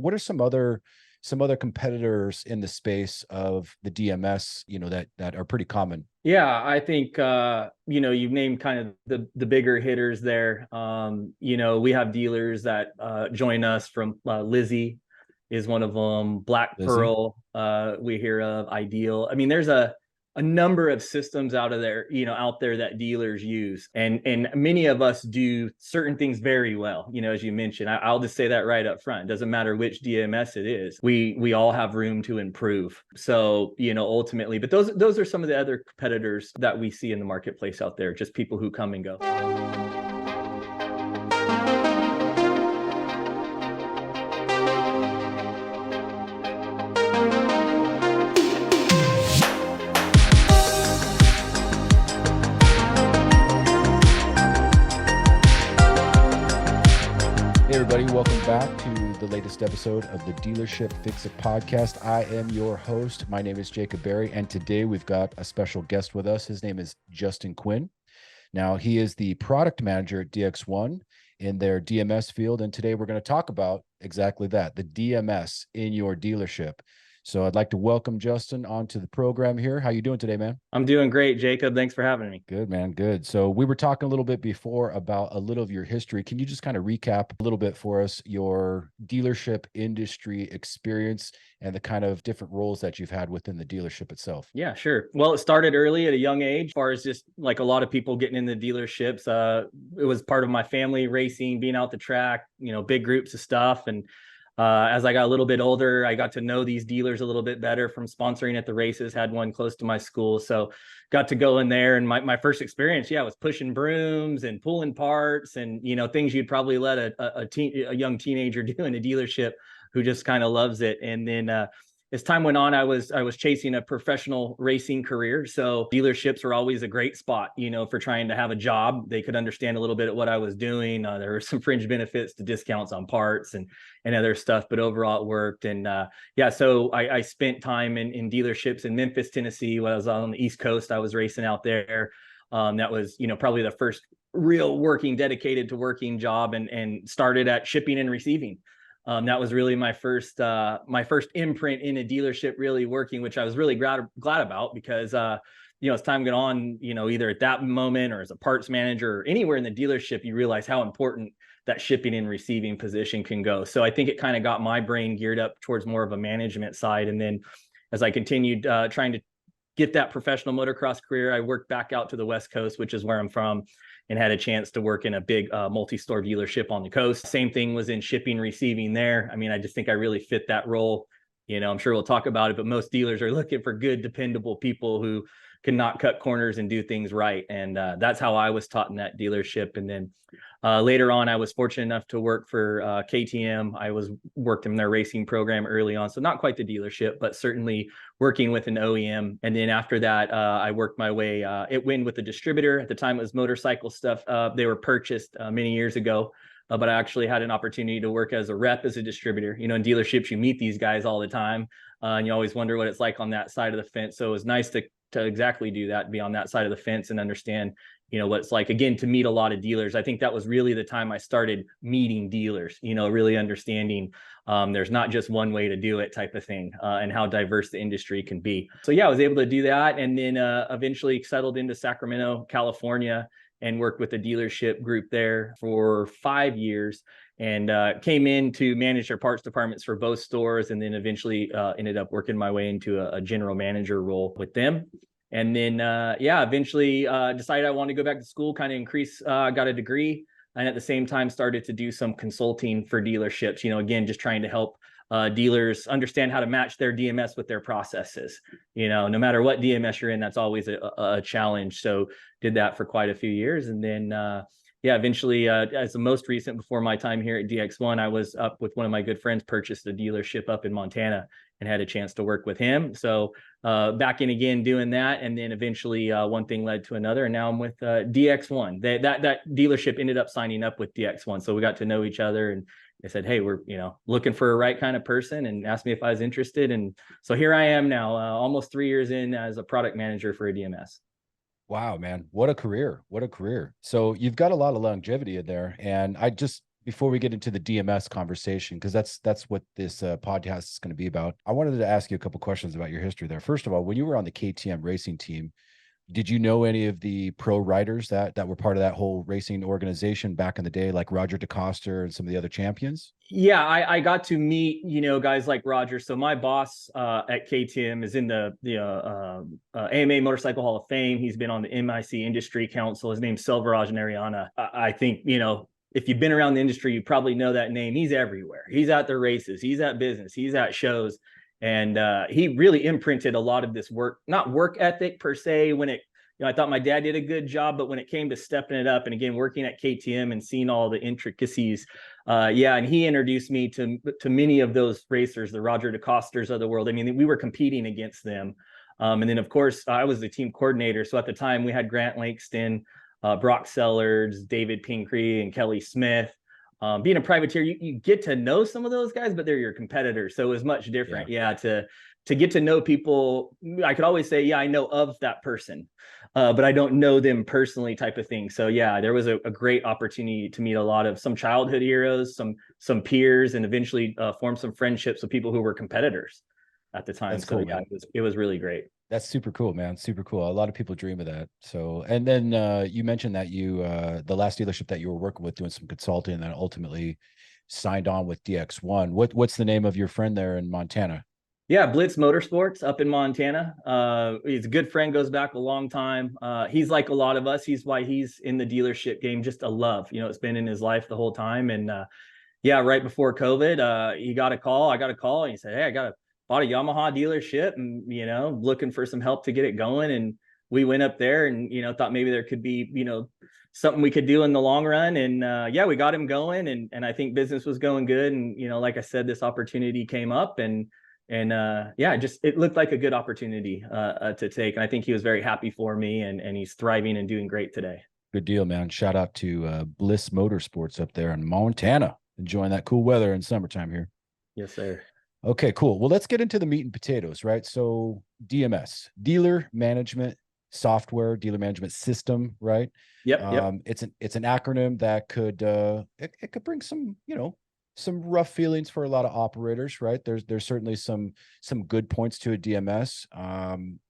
what are some other competitors in the space of the DMS, that are pretty common? Yeah, I think you've named kind of the bigger hitters there. We have dealers that join us from Lizzie is one of them, Black Lizzie? Pearl, we hear of, Ideal. I mean, there's a number of systems out there that dealers use, and many of us do certain things very well. As you mentioned, I'll just say that right up front. Doesn't matter which DMS it is. We all have room to improve. So ultimately, but those are some of the other competitors that we see in the marketplace out there. Just people who come and go. Everybody, welcome back to the latest episode of the Dealership Fixit podcast. I am your host. My name is Jacob Berry, and today we've got a special guest with us. His name is Justin Quinn. Now, he is the product manager at DX1 in their DMS field, and today we're going to talk about exactly that, the DMS in your dealership. So I'd like to welcome Justin onto the program here. How you doing today, man? I'm doing great, Jacob. Thanks for having me. Good, man. Good. So we were talking a little bit before about a little of your history. Can you just kind of recap a little bit for us, your dealership industry experience and the kind of different roles that you've had within the dealership itself? Yeah, sure. Well, it started early at a young age, as far as just like a lot of people getting in the dealerships. It was part of my family racing, being out the track, big groups of stuff. And as I got a little bit older, I got to know these dealers a little bit better from sponsoring at the races, had one close to my school. So got to go in there. And my first experience, was pushing brooms and pulling parts and, things you'd probably let a young teenager do in a dealership who just kind of loves it. And then as time went on, I was chasing a professional racing career. So dealerships were always a great spot, for trying to have a job. They could understand a little bit of what I was doing. There were some fringe benefits to discounts on parts and other stuff, but overall it worked. And so I spent time in dealerships in Memphis, Tennessee. When I was on the East Coast, I was racing out there. That was, probably the first real dedicated to working job, and started at shipping and receiving. That was really my first imprint in a dealership, really working, which I was really glad about, because as time went on, either at that moment or as a parts manager or anywhere in the dealership, you realize how important that shipping and receiving position can go. So I think it kind of got my brain geared up towards more of a management side. And then as I continued trying to get that professional motocross career, I worked back out to the West Coast, which is where I'm from, and had a chance to work in a big multi-store dealership on the coast. Same thing was in shipping, receiving there. I mean, I just think I really fit that role. I'm sure we'll talk about it, but most dealers are looking for good, dependable people who can not cut corners and do things right. And that's how I was taught in that dealership. And then later on, I was fortunate enough to work for KTM. I worked in their racing program early on. So not quite the dealership, but certainly working with an OEM. And then after that, I worked my way at Quinn with a distributor. At the time, it was motorcycle stuff. They were purchased many years ago. But I actually had an opportunity to work as a rep, as a distributor. In dealerships, you meet these guys all the time, and you always wonder what it's like on that side of the fence. So it was nice to exactly do that, be on that side of the fence and understand, what it's like, again, to meet a lot of dealers. I think that was really the time I started meeting dealers, really understanding there's not just one way to do it type of thing, and how diverse the industry can be. So I was able to do that, and then eventually settled into Sacramento, California, and worked with a dealership group there for 5 years, and came in to manage their parts departments for both stores, and then eventually ended up working my way into a general manager role with them. And then, eventually decided I wanted to go back to school, kind of got a degree, and at the same time started to do some consulting for dealerships, again, just trying to help dealers understand how to match their DMS with their processes. No matter what DMS you're in, that's always a challenge. So did that for quite a few years. And then, eventually, as the most recent, before my time here at DX1, I was up with one of my good friends, purchased a dealership up in Montana, and had a chance to work with him. So back in again doing that, and then eventually one thing led to another, and now I'm with DX1. That dealership ended up signing up with DX1, so we got to know each other, and they said, hey, we're looking for a right kind of person, and asked me if I was interested. And so here I am now, almost 3 years in as a product manager for a DMS. Wow, man, what a career. So you've got a lot of longevity in there, and I just before we get into the DMS conversation, because that's what this podcast is going to be about, I wanted to ask you a couple questions about your history there. First of all, when you were on the KTM racing team, did you know any of the pro riders that were part of that whole racing organization back in the day, like Roger DeCoster and some of the other champions? Yeah, I got to meet, guys like Roger. So my boss at KTM is in the AMA Motorcycle Hall of Fame. He's been on the MIC Industry Council. His name's Selvaraj Nariana. I think, if you've been around the industry, you probably know that name. He's everywhere. He's at the races. He's at business. He's at shows. And he really imprinted a lot of this not work ethic per se, I thought my dad did a good job, but when it came to stepping it up and again, working at KTM and seeing all the intricacies, and he introduced me to many of those racers, the Roger DeCosters of the world. I mean, we were competing against them. And then of course I was the team coordinator. So at the time we had Grant Langston, Brock Sellards, David Pinkree, and Kelly Smith. Being a privateer, you get to know some of those guys, but they're your competitors. So it was much different. Yeah, to get to know people, I could always say, yeah, I know of that person, but I don't know them personally type of thing. So yeah, there was a great opportunity to meet some childhood heroes, some peers, and eventually form some friendships with people who were competitors at the time. That's so cool, yeah, man. it was really great. That's super cool, man. Super cool. A lot of people dream of that. So, and then you mentioned that you, the last dealership that you were working with doing some consulting and then ultimately signed on with DX1. What's the name of your friend there in Montana? Yeah, Blitz Motorsports up in Montana. He's a good friend, goes back a long time. He's like a lot of us. He's why he's in the dealership game, just a love. It's been in his life the whole time. And yeah, right before COVID, he got a call. I got a call and he said, hey, bought a Yamaha dealership and, looking for some help to get it going. And we went up there and, thought maybe there could be, something we could do in the long run. And yeah, we got him going and I think business was going good. And, like I said, this opportunity came up and yeah, it looked like a good opportunity to take. And I think he was very happy for me and he's thriving and doing great today. Good deal, man. Shout out to Bliss Motorsports up there in Montana, enjoying that cool weather in summertime here. Yes, sir. Okay, cool. Well, let's get into the meat and potatoes, right? So DMS, dealer management software, dealer management system, right? Yep. It's an acronym that could it could bring some, some rough feelings for a lot of operators, right? There's certainly some good points to a DMS.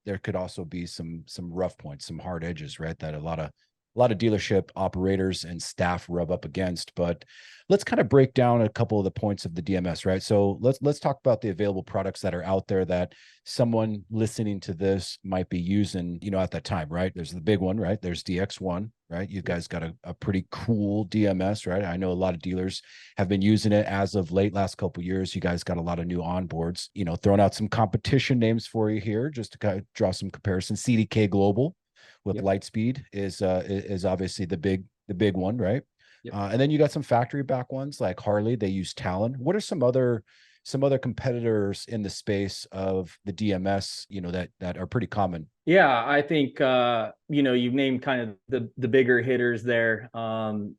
There could also be some rough points, some hard edges, right? That a lot of dealership operators and staff rub up against. But let's kind of break down a couple of the points of the DMS, right? So let's talk about the available products that are out there that someone listening to this might be using, at that time, right? There's the big one, right? There's DX1, right? You guys got a pretty cool DMS, right? I know a lot of dealers have been using it as of late, last couple of years. You guys got a lot of new onboards, throwing out some competition names for you here, just to kind of draw some comparison. CDK Global with Lightspeed is obviously the big one, right? And then you got some factory back ones like Harley. They use Talon. What are some other competitors in the space of the DMS, that are pretty common? Yeah, I think you've named kind of the bigger hitters there.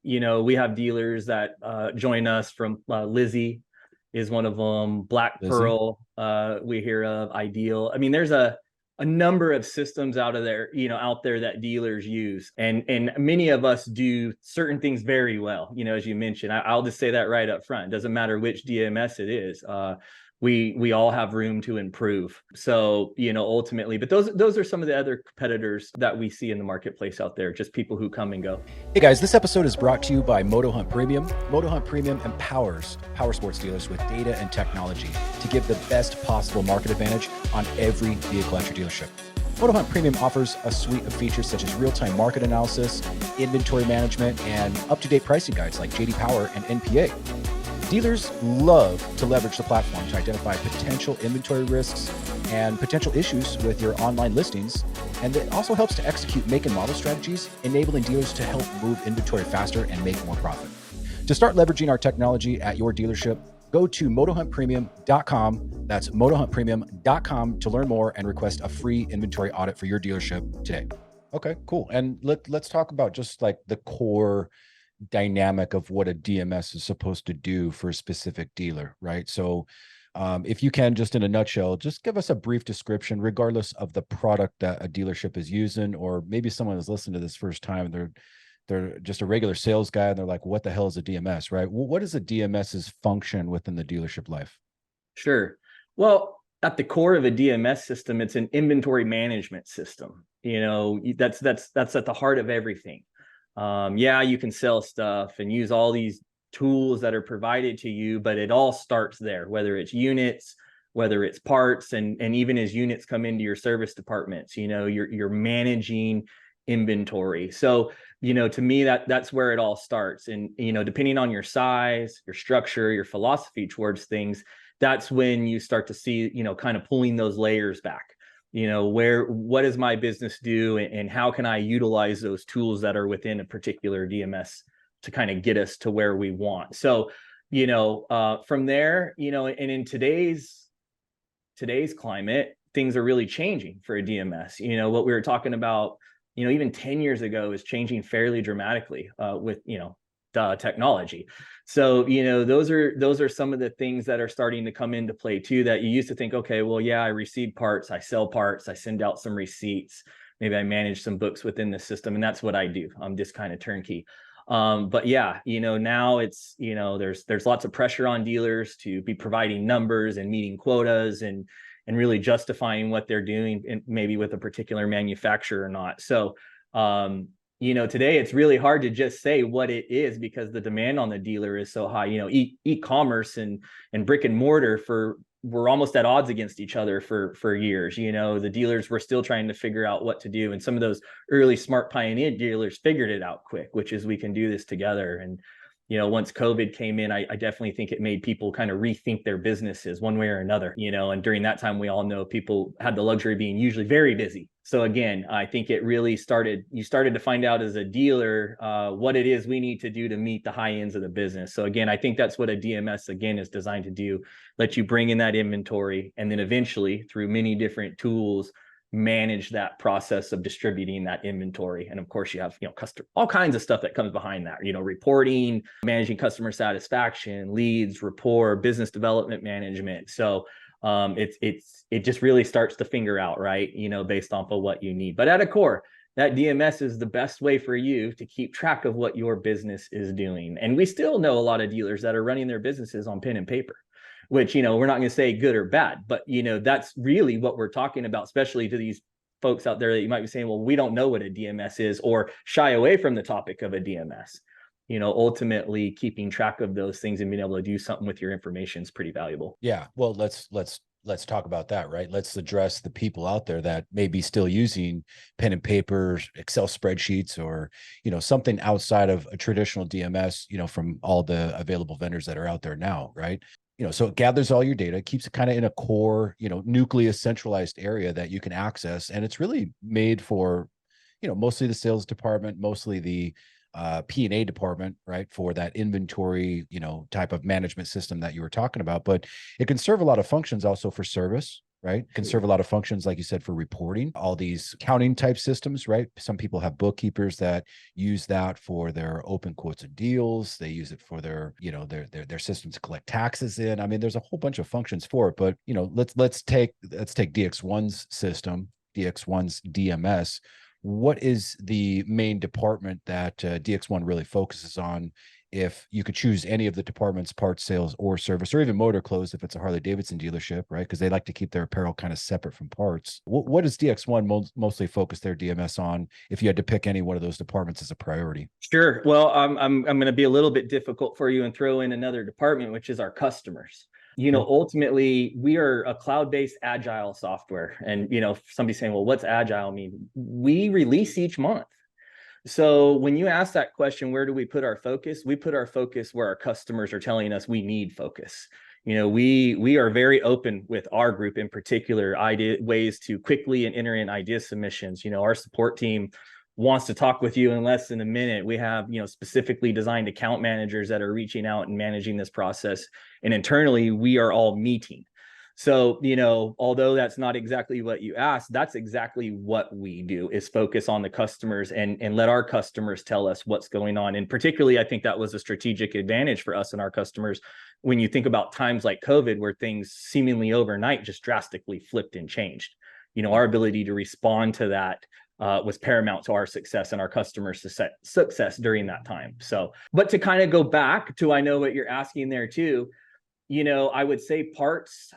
We have dealers that join us from Lizzie is one of them. Black Lizzie. Pearl, we hear of. Ideal. I mean, there's a number of systems out there that dealers use, and many of us do certain things very well. As you mentioned, I'll just say that right up front. It doesn't matter which DMS it is. We all have room to improve. So, ultimately, but those are some of the other competitors that we see in the marketplace out there, just people who come and go. Hey guys, this episode is brought to you by MotoHunt Premium. MotoHunt Premium empowers powersports dealers with data and technology to give the best possible market advantage on every vehicle at your dealership. MotoHunt Premium offers a suite of features such as real-time market analysis, inventory management, and up-to-date pricing guides like JD Power and NPA. Dealers love to leverage the platform to identify potential inventory risks and potential issues with your online listings. And it also helps to execute make and model strategies, enabling dealers to help move inventory faster and make more profit. To start leveraging our technology at your dealership, go to motohuntpremium.com. That's motohuntpremium.com to learn more and request a free inventory audit for your dealership today. Okay, cool. And let's talk about just like the core dynamic of what a DMS is supposed to do for a specific dealer, right? So if you can, just in a nutshell, just give us a brief description, regardless of the product that a dealership is using, or maybe someone is listening to this first time and they're just a regular sales guy and they're like, what the hell is a DMS, right? What is a DMS's function within the dealership life? Sure. Well, at the core of a DMS system, it's an inventory management system. That's at the heart of everything. Yeah, you can sell stuff and use all these tools that are provided to you, but it all starts there, whether it's units, whether it's parts, and even as units come into your service departments, you're managing inventory. So, to me, that's where it all starts. And, depending on your size, your structure, your philosophy towards things, that's when you start to see, kind of pulling those layers back. What does my business do, and how can I utilize those tools that are within a particular DMS to kind of get us to where we want? So, from there, and in today's climate, things are really changing for a DMS. What we were talking about, even 10 years ago is changing fairly dramatically with, technology. So, those are some of the things that are starting to come into play too, that you used to think, okay, well, yeah, I receive parts, I sell parts, I send out some receipts, maybe I manage some books within the system, and that's what I do. I'm just kind of turnkey. But yeah, now it's, there's lots of pressure on dealers to be providing numbers and meeting quotas and really justifying what they're doing, and maybe with a particular manufacturer or not. So, today it's really hard to just say what it is, because the demand on the dealer is so high. E-commerce and brick and mortar we're almost at odds against each other for years. The dealers were still trying to figure out what to do, and some of those early smart pioneer dealers figured it out quick, which is, we can do this together. And once COVID came in, I definitely think it made people kind of rethink their businesses one way or another. And during that time, we all know people had the luxury of being usually very busy. So again, I think it really you started to find out as a dealer what it is we need to do to meet the high ends of the business. So again, I think that's what a DMS, again, is designed to do: let you bring in that inventory, and then eventually, through many different tools, manage that process of distributing that inventory. And of course, you have, all kinds of stuff that comes behind that, reporting, managing customer satisfaction, leads, rapport, business development management. So it just really starts to figure out, right, based off of what you need. But at a core, that DMS is the best way for you to keep track of what your business is doing. And we still know a lot of dealers that are running their businesses on pen and paper, which, we're not going to say good or bad, but, that's really what we're talking about, especially to these folks out there that you might be saying, well, we don't know what a DMS is, or shy away from the topic of a DMS. Ultimately keeping track of those things and being able to do something with your information is pretty valuable. Yeah. Well, let's talk about that, right? Let's address the people out there that may be still using pen and paper, Excel spreadsheets, or, something outside of a traditional DMS, from all the available vendors that are out there now, right? So it gathers all your data, keeps it kind of in a core, nucleus centralized area that you can access. And it's really made for, mostly the sales department, mostly the P&A department, right, for that inventory, type of management system that you were talking about. But it can serve a lot of functions also for service, right? It can serve a lot of functions, like you said, for reporting, all these accounting type systems, right? Some people have bookkeepers that use that for their open quotes and deals. They use it for their, their system to collect taxes in. I mean, there's a whole bunch of functions for it, but, let's take DX1's system, DX1's DMS. What is the main department that DX1 really focuses on? If you could choose any of the departments, parts, sales, or service, or even motor clothes, if it's a Harley-Davidson dealership, right? Because they like to keep their apparel kind of separate from parts. What does DX1 mostly focus their DMS on, if you had to pick any one of those departments as a priority? Sure. Well, I'm going to be a little bit difficult for you and throw in another department, which is our customers. Ultimately, we are a cloud-based agile software. And, somebody's saying, well, what's agile mean? We release each month. So when you ask that question, where do we put our focus? We put our focus where our customers are telling us we need focus. We are very open with our group in particular, ways to quickly and enter in idea submissions. Our support team wants to talk with you in less than a minute. We have, specifically designed account managers that are reaching out and managing this process. And internally, we are all meeting. So, although that's not exactly what you asked, that's exactly what we do, is focus on the customers and let our customers tell us what's going on. And particularly, I think that was a strategic advantage for us and our customers when you think about times like COVID, where things seemingly overnight just drastically flipped and changed. Our ability to respond to that was paramount to our success and our customer success during that time. So, but to kind of go back to, I know what you're asking there too, I would say parts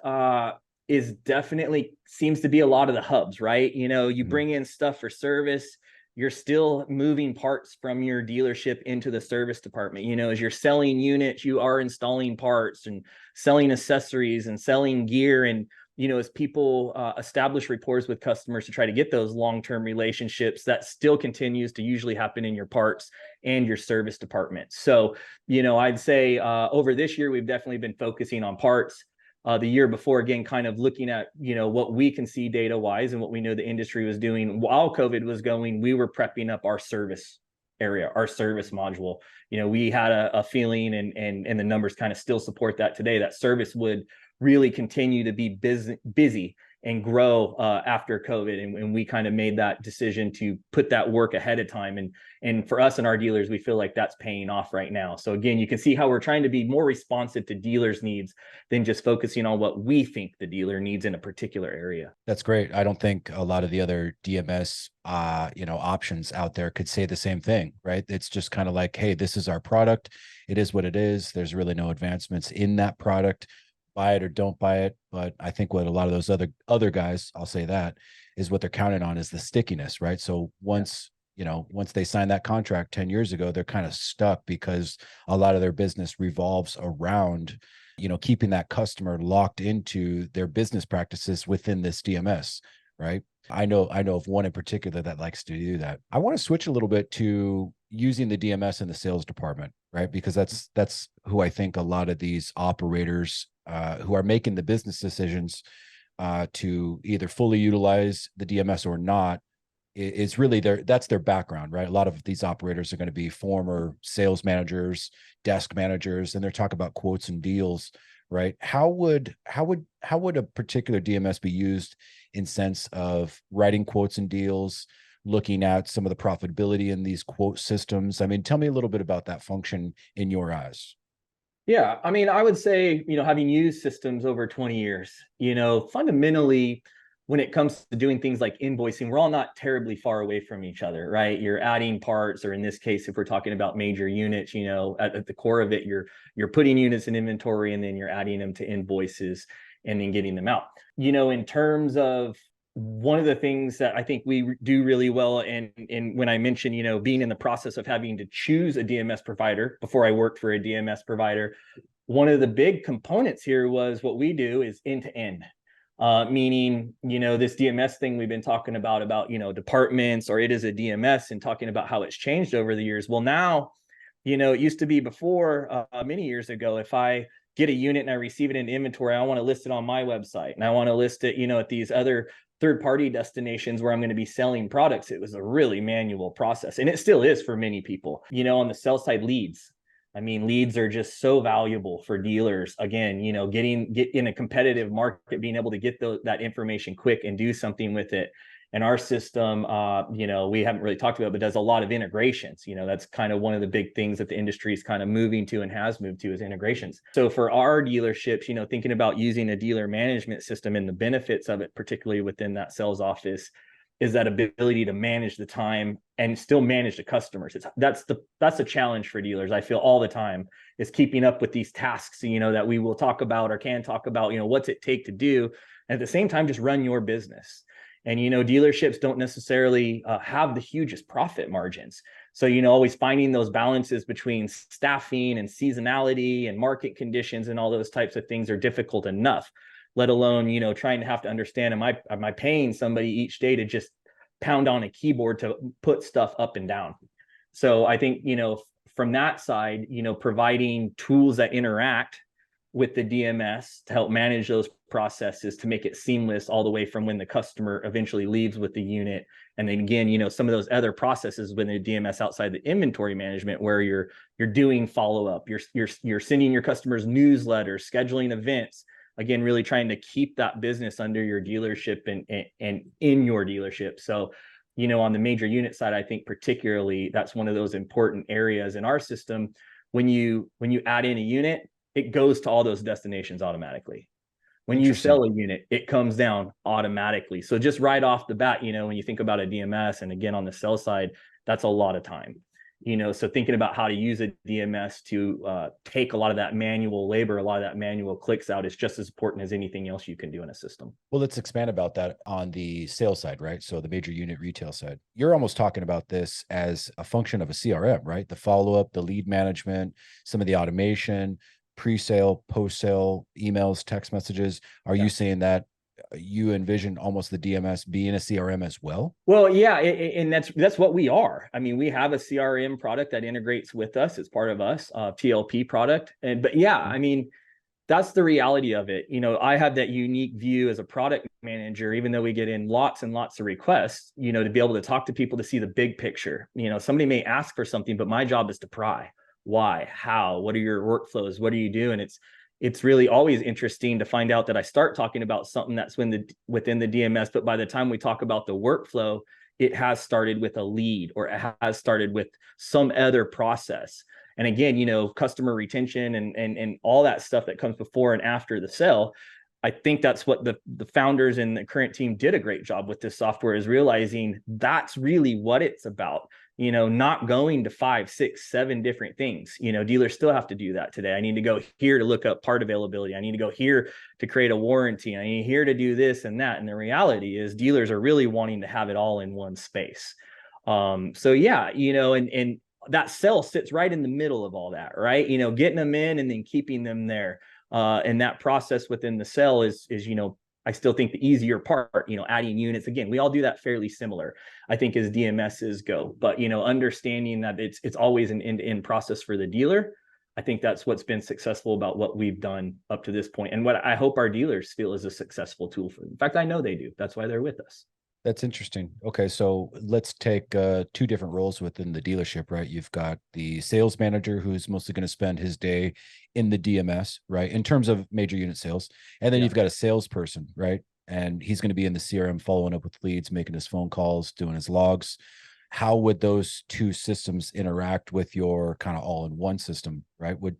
is definitely seems to be a lot of the hubs, right? You bring in stuff for service, you're still moving parts from your dealership into the service department. As you're selling units, you are installing parts and selling accessories and selling gear. And as people establish rapport with customers to try to get those long-term relationships, that still continues to usually happen in your parts and your service department. So, I'd say over this year, we've definitely been focusing on parts. The year before, again, kind of looking at, what we can see data wise and what we know the industry was doing while COVID was going, we were prepping up our service area, our service module. We had a feeling and the numbers kind of still support that today, that service would really continue to be busy and grow after COVID. And we kind of made that decision to put that work ahead of time. And for us and our dealers, we feel like that's paying off right now. So again, you can see how we're trying to be more responsive to dealers' needs than just focusing on what we think the dealer needs in a particular area. That's great. I don't think a lot of the other DMS, options out there could say the same thing, right? It's just kind of like, hey, this is our product. It is what it is. There's really no advancements in that product. Buy it or don't buy it. But I think what a lot of those other guys, I'll say that, is what they're counting on is the stickiness, right? So once they signed that contract 10 years ago, they're kind of stuck because a lot of their business revolves around, keeping that customer locked into their business practices within this DMS, right? I know of one in particular that likes to do that. I want to switch a little bit to using the DMS in the sales department, right? Because that's who I think a lot of these operators who are making the business decisions to either fully utilize the DMS or not is really that's their background, right? A lot of these operators are going to be former sales managers, desk managers, and they're talking about quotes and deals, right? How would a particular DMS be used in sense of writing quotes and deals, looking at some of the profitability in these quote systems? I mean, tell me a little bit about that function in your eyes. Yeah, I mean, I would say, having used systems over 20 years, fundamentally, when it comes to doing things like invoicing, we're all not terribly far away from each other, right? You're adding parts, or in this case, if we're talking about major units, at the core of it, you're putting units in inventory and then you're adding them to invoices and then getting them out. In terms of one of the things that I think we do really well, and when I mentioned, being in the process of having to choose a DMS provider before I worked for a DMS provider, one of the big components here was what we do is end-to-end. Meaning, this DMS thing we've been talking about, departments, or it is a DMS, and talking about how it's changed over the years. Well, now, it used to be before, many years ago, if I get a unit and I receive it in inventory, I want to list it on my website and I want to list it, at these other third-party destinations where I'm going to be selling products. It was a really manual process, and it still is for many people. On the sell side, leads. I mean, leads are just so valuable for dealers. Again, get in a competitive market, being able to get that information quick and do something with it. And our system, we haven't really talked about, but does a lot of integrations. That's kind of one of the big things that the industry is kind of moving to and has moved to, is integrations. So for our dealerships, thinking about using a dealer management system and the benefits of it, particularly within that sales office, is that ability to manage the time and still manage the customers. That's the challenge for dealers, I feel, all the time, is keeping up with these tasks, that we will talk about or can talk about, what's it take to do, and at the same time, just run your business. And, dealerships don't necessarily have the hugest profit margins. So, always finding those balances between staffing and seasonality and market conditions and all those types of things are difficult enough, let alone, trying to have to understand, am I paying somebody each day to just pound on a keyboard to put stuff up and down? So I think, from that side, providing tools that interact with the DMS to help manage those processes, to make it seamless all the way from when the customer eventually leaves with the unit. And then again, some of those other processes within the DMS outside the inventory management, where you're doing follow-up, you're sending your customers newsletters, scheduling events, again, really trying to keep that business under your dealership and in your dealership. So, on the major unit side, I think particularly that's one of those important areas in our system. When you add in a unit, it goes to all those destinations automatically, When you Interesting. sell a unit, it comes down automatically. So just right off the bat, when you think about a DMS, and again, on the sell side, that's a lot of time. So thinking about how to use a DMS to take a lot of that manual labor, a lot of that manual clicks out is just as important as anything else you can do in a system. Well, let's expand about that on the sales side, right? So the major unit retail side. You're almost talking about this as a function of a CRM, right? The follow-up, the lead management, some of the automation, pre-sale, post-sale, emails, text messages. Are you saying that you envision almost the DMS being a CRM as well? Well, yeah, and that's what we are. I mean, we have a CRM product that integrates with us. It's part of us, TLP product. But yeah, I mean, that's the reality of it. I have that unique view as a product manager, even though we get in lots and lots of requests, to be able to talk to people to see the big picture. Somebody may ask for something, but my job is to pry. Why? How? What are your workflows? What do you do? And it's really always interesting to find out that I start talking about something that's within the DMS, but by the time we talk about the workflow, it has started with a lead, or it has started with some other process. And again, customer retention and all that stuff that comes before and after the sale. I think that's what the founders and the current team did a great job with this software, is realizing that's really what it's about. Not going to 5, 6, 7 different things. Dealers still have to do that today. I need to go here to look up part availability. I need to go here to create a warranty. I need here to do this and that. And the reality is dealers are really wanting to have it all in one space. So yeah, and that sell sits right in the middle of all that, right? Getting them in and then keeping them there. And that process within the sell is I still think the easier part, adding units. Again, we all do that fairly similar, I think, as DMSs go. But, understanding that it's always an end-to-end process for the dealer. I think that's what's been successful about what we've done up to this point, and what I hope our dealers feel is a successful tool for them. In fact, I know they do. That's why they're with us. That's interesting. Okay, so let's take two different roles within the dealership, right? You've got the sales manager, who's mostly going to spend his day in the DMS, right, in terms of major unit sales. And then you've got a salesperson, right? And he's going to be in the CRM, following up with leads, making his phone calls, doing his logs. How would those two systems interact with your kind of all-in-one system, right? Would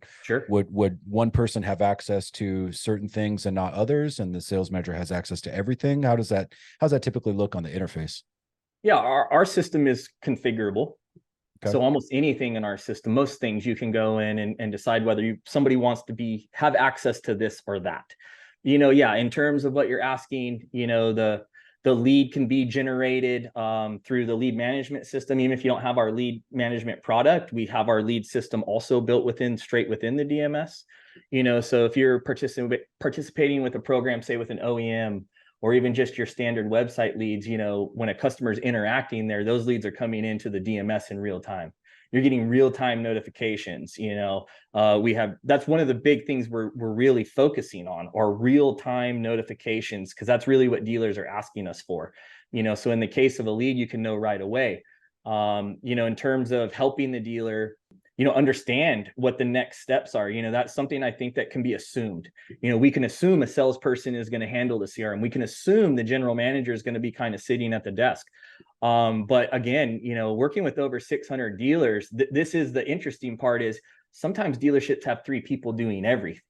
one person have access to certain things and not others, and the sales manager has access to everything? How's that typically look on the interface? Yeah, our system is configurable. Okay. So almost anything in our system, most things, you can go in and decide whether somebody wants to have access to this or that. Yeah, in terms of what you're asking, the lead can be generated through the lead management system. Even if you don't have our lead management product, we have our lead system also built straight within the DMS. So if you're participating with a program, say with an OEM, or even just your standard website leads, when a customer is interacting there, those leads are coming into the DMS in real time. You're getting real-time notifications. That's one of the big things we're really focusing on, are real-time notifications, because that's really what dealers are asking us for. So in the case of a lead, you can know right away. In terms of helping the dealer, understand what the next steps are. That's something I think that can be assumed. We can assume a salesperson is going to handle the CRM. We can assume the general manager is going to be kind of sitting at the desk. But again, working with over 600 dealers, this is the interesting part, is sometimes dealerships have 3 people doing everything,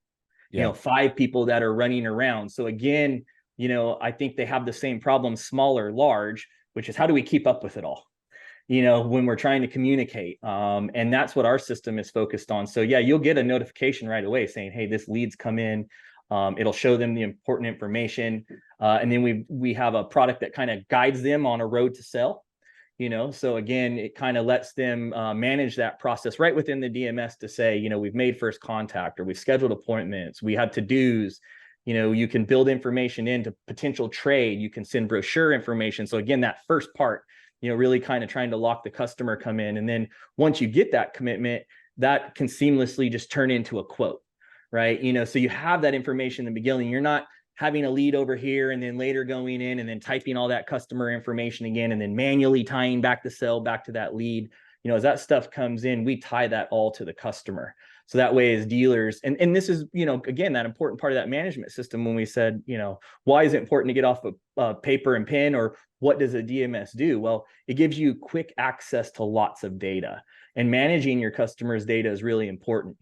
5 people that are running around. So again, I think they have the same problem, small or large, which is how do we keep up with it all? When we're trying to communicate. And that's what our system is focused on. So yeah, you'll get a notification right away saying, hey, this lead's come in. It'll show them the important information. And then we have a product that kind of guides them on a road to sell. So again, it kind of lets them manage that process right within the DMS to say, we've made first contact, or we've scheduled appointments, we have to-dos. You can build information into potential trade. You can send brochure information. So again, that first part, really kind of trying to lock the customer come in. And then once you get that commitment, that can seamlessly just turn into a quote, right? So you have that information in the beginning. You're not having a lead over here and then later going in and then typing all that customer information again, and then manually tying back the sell back to that lead. As that stuff comes in, we tie that all to the customer. So that way, as dealers, and this is, again, that important part of that management system, when we said, why is it important to get off of paper and pen, or what does a DMS do? Well, it gives you quick access to lots of data. And managing your customers' data is really important.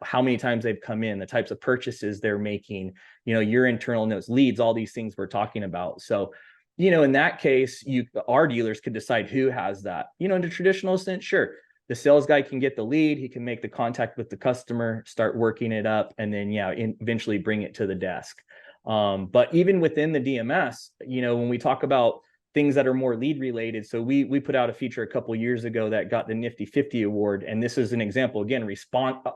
How many times they've come in, the types of purchases they're making, your internal notes, leads, all these things we're talking about. So, in that case, our dealers could decide who has that. In the traditional sense, sure, the sales guy can get the lead, he can make the contact with the customer, start working it up, and then eventually bring it to the desk. But even within the DMS, when we talk about things that are more lead related, so we put out a feature a couple of years ago that got the Nifty 50 award, and this is an example, again,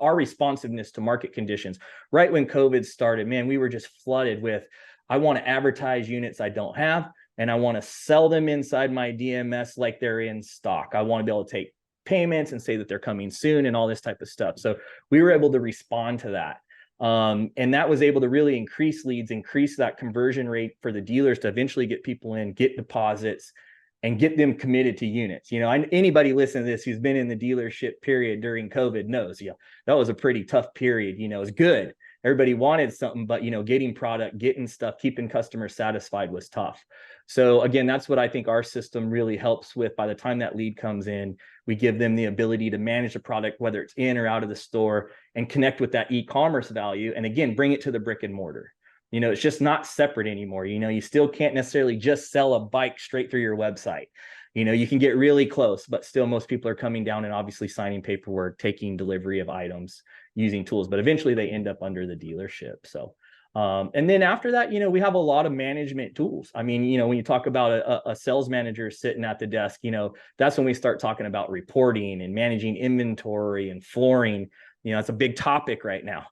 our responsiveness to market conditions. Right when COVID started, man, we were just flooded with, I want to advertise units I don't have, and I want to sell them inside my DMS like they're in stock. I want to be able to take payments and say that they're coming soon and all this type of stuff. So we were able to respond to that. And that was able to really increase leads, increase that conversion rate for the dealers to eventually get people in, get deposits, and get them committed to units. Anybody listening to this who's been in the dealership period during COVID knows, that was a pretty tough period. It was good. Everybody wanted something, but getting product, getting stuff, keeping customers satisfied was tough. So again, that's what I think our system really helps with. By the time that lead comes in, we give them the ability to manage the product, whether it's in or out of the store, and connect with that e-commerce value. And again, bring it to the brick and mortar. It's just not separate anymore. You still can't necessarily just sell a bike straight through your website. You can get really close, but still most people are coming down and obviously signing paperwork, taking delivery of items, using tools, but eventually they end up under the dealership. So, and then after that, we have a lot of management tools. I mean, when you talk about a sales manager sitting at the desk, that's when we start talking about reporting and managing inventory and flooring. It's a big topic right now.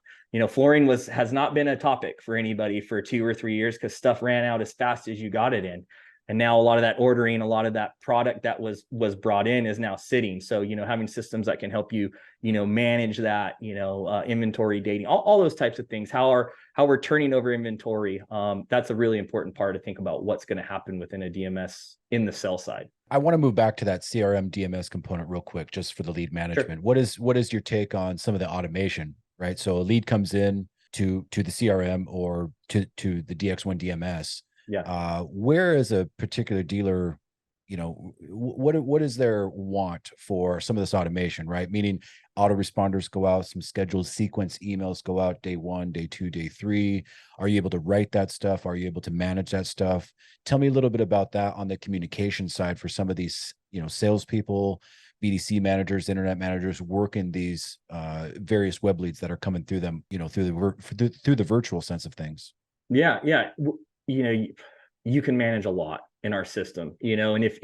Flooring has not been a topic for anybody for 2 or 3 years because stuff ran out as fast as you got it in. And now a lot of that ordering, a lot of that product that was brought in is now sitting. So, having systems that can help you, manage that, inventory dating, all those types of things, how we're turning over inventory. That's a really important part to think about what's going to happen within a DMS in the sell side. I want to move back to that CRM DMS component real quick, just for the lead management. Sure. What is your take on some of the automation, right? So a lead comes in to the CRM or to the DX1 DMS. Yeah. Where is a particular dealer, what is their want for some of this automation, right? Meaning autoresponders go out, some scheduled sequence emails go out day 1, day 2, day 3. Are you able to write that stuff? Are you able to manage that stuff? Tell me a little bit about that on the communication side for some of these, salespeople, BDC managers, internet managers working these various web leads that are coming through them, through the virtual sense of things. Yeah. You can manage a lot in our system, and if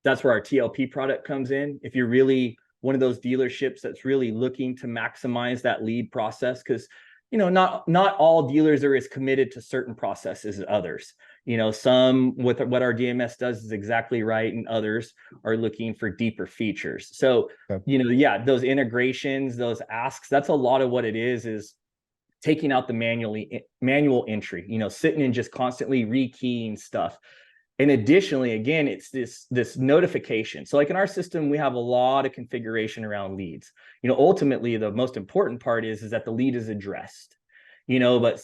that's where our TLP product comes in. If you're really one of those dealerships that's really looking to maximize that lead process, because not all dealers are as committed to certain processes as others. Some with what our DMS does is exactly right, and others are looking for deeper features. So, okay. Those integrations, those asks, that's a lot of what it is taking out the manual entry, sitting and just constantly rekeying stuff. And additionally, again, it's this notification. So like in our system, we have a lot of configuration around leads. Ultimately, the most important part is that the lead is addressed, but,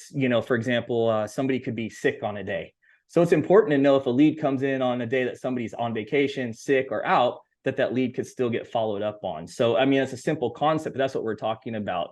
for example, somebody could be sick on a day. So it's important to know if a lead comes in on a day that somebody's on vacation, sick, or out, that lead could still get followed up on. So, I mean, it's a simple concept, but that's what we're talking about,